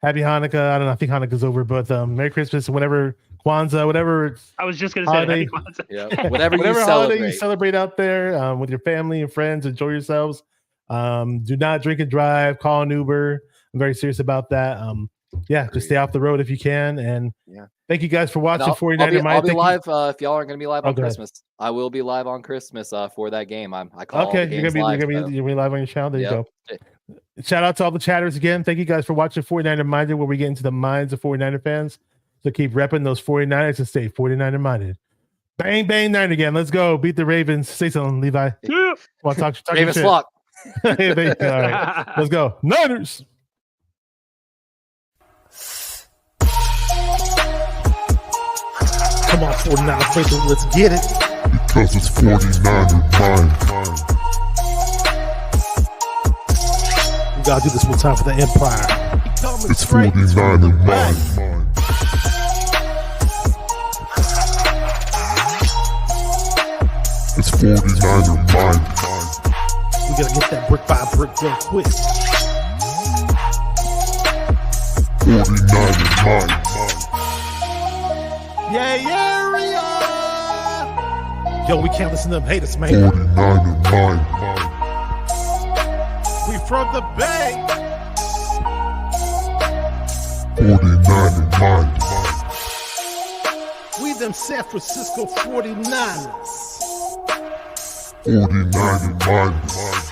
Hanukkah. I don't know. I think Hanukkah's over, but Merry Christmas. Whatever Kwanzaa, whatever. I was just gonna say Happy Kwanzaa. Yeah, whatever holiday you celebrate out there with your family and friends. Enjoy yourselves. Do not drink and drive. Call an Uber. I'm very serious about that. Just stay off the road if you can. And thank you guys for watching 49er Mind. I'll be live if y'all aren't going to be live on Christmas. I will be live on Christmas for that game. I call okay. You're gonna be live on your channel. There you go. Shout out to all the chatters again. Thank you guys for watching 49er Minded, where we get into the minds of 49er fans. So keep repping those 49ers and stay 49er minded. Bang, bang, Niner again. Let's go. Beat the Ravens. Say something, Levi. Yeah. Well, talk Ravens flock. There you go. All right. Let's go. Niners. Come on, 49er faithful. Let's get it. Because it's 49er mind. We gotta do this one time for the Empire. It's 49er mind. 49er mind. We gotta get that brick by brick real quick. 49er mind. Yeah, area. Yo, we can't listen to them haters, man. 49er mind. We from the Bay. 49er mind. We them San Francisco 49ers. 49er mind.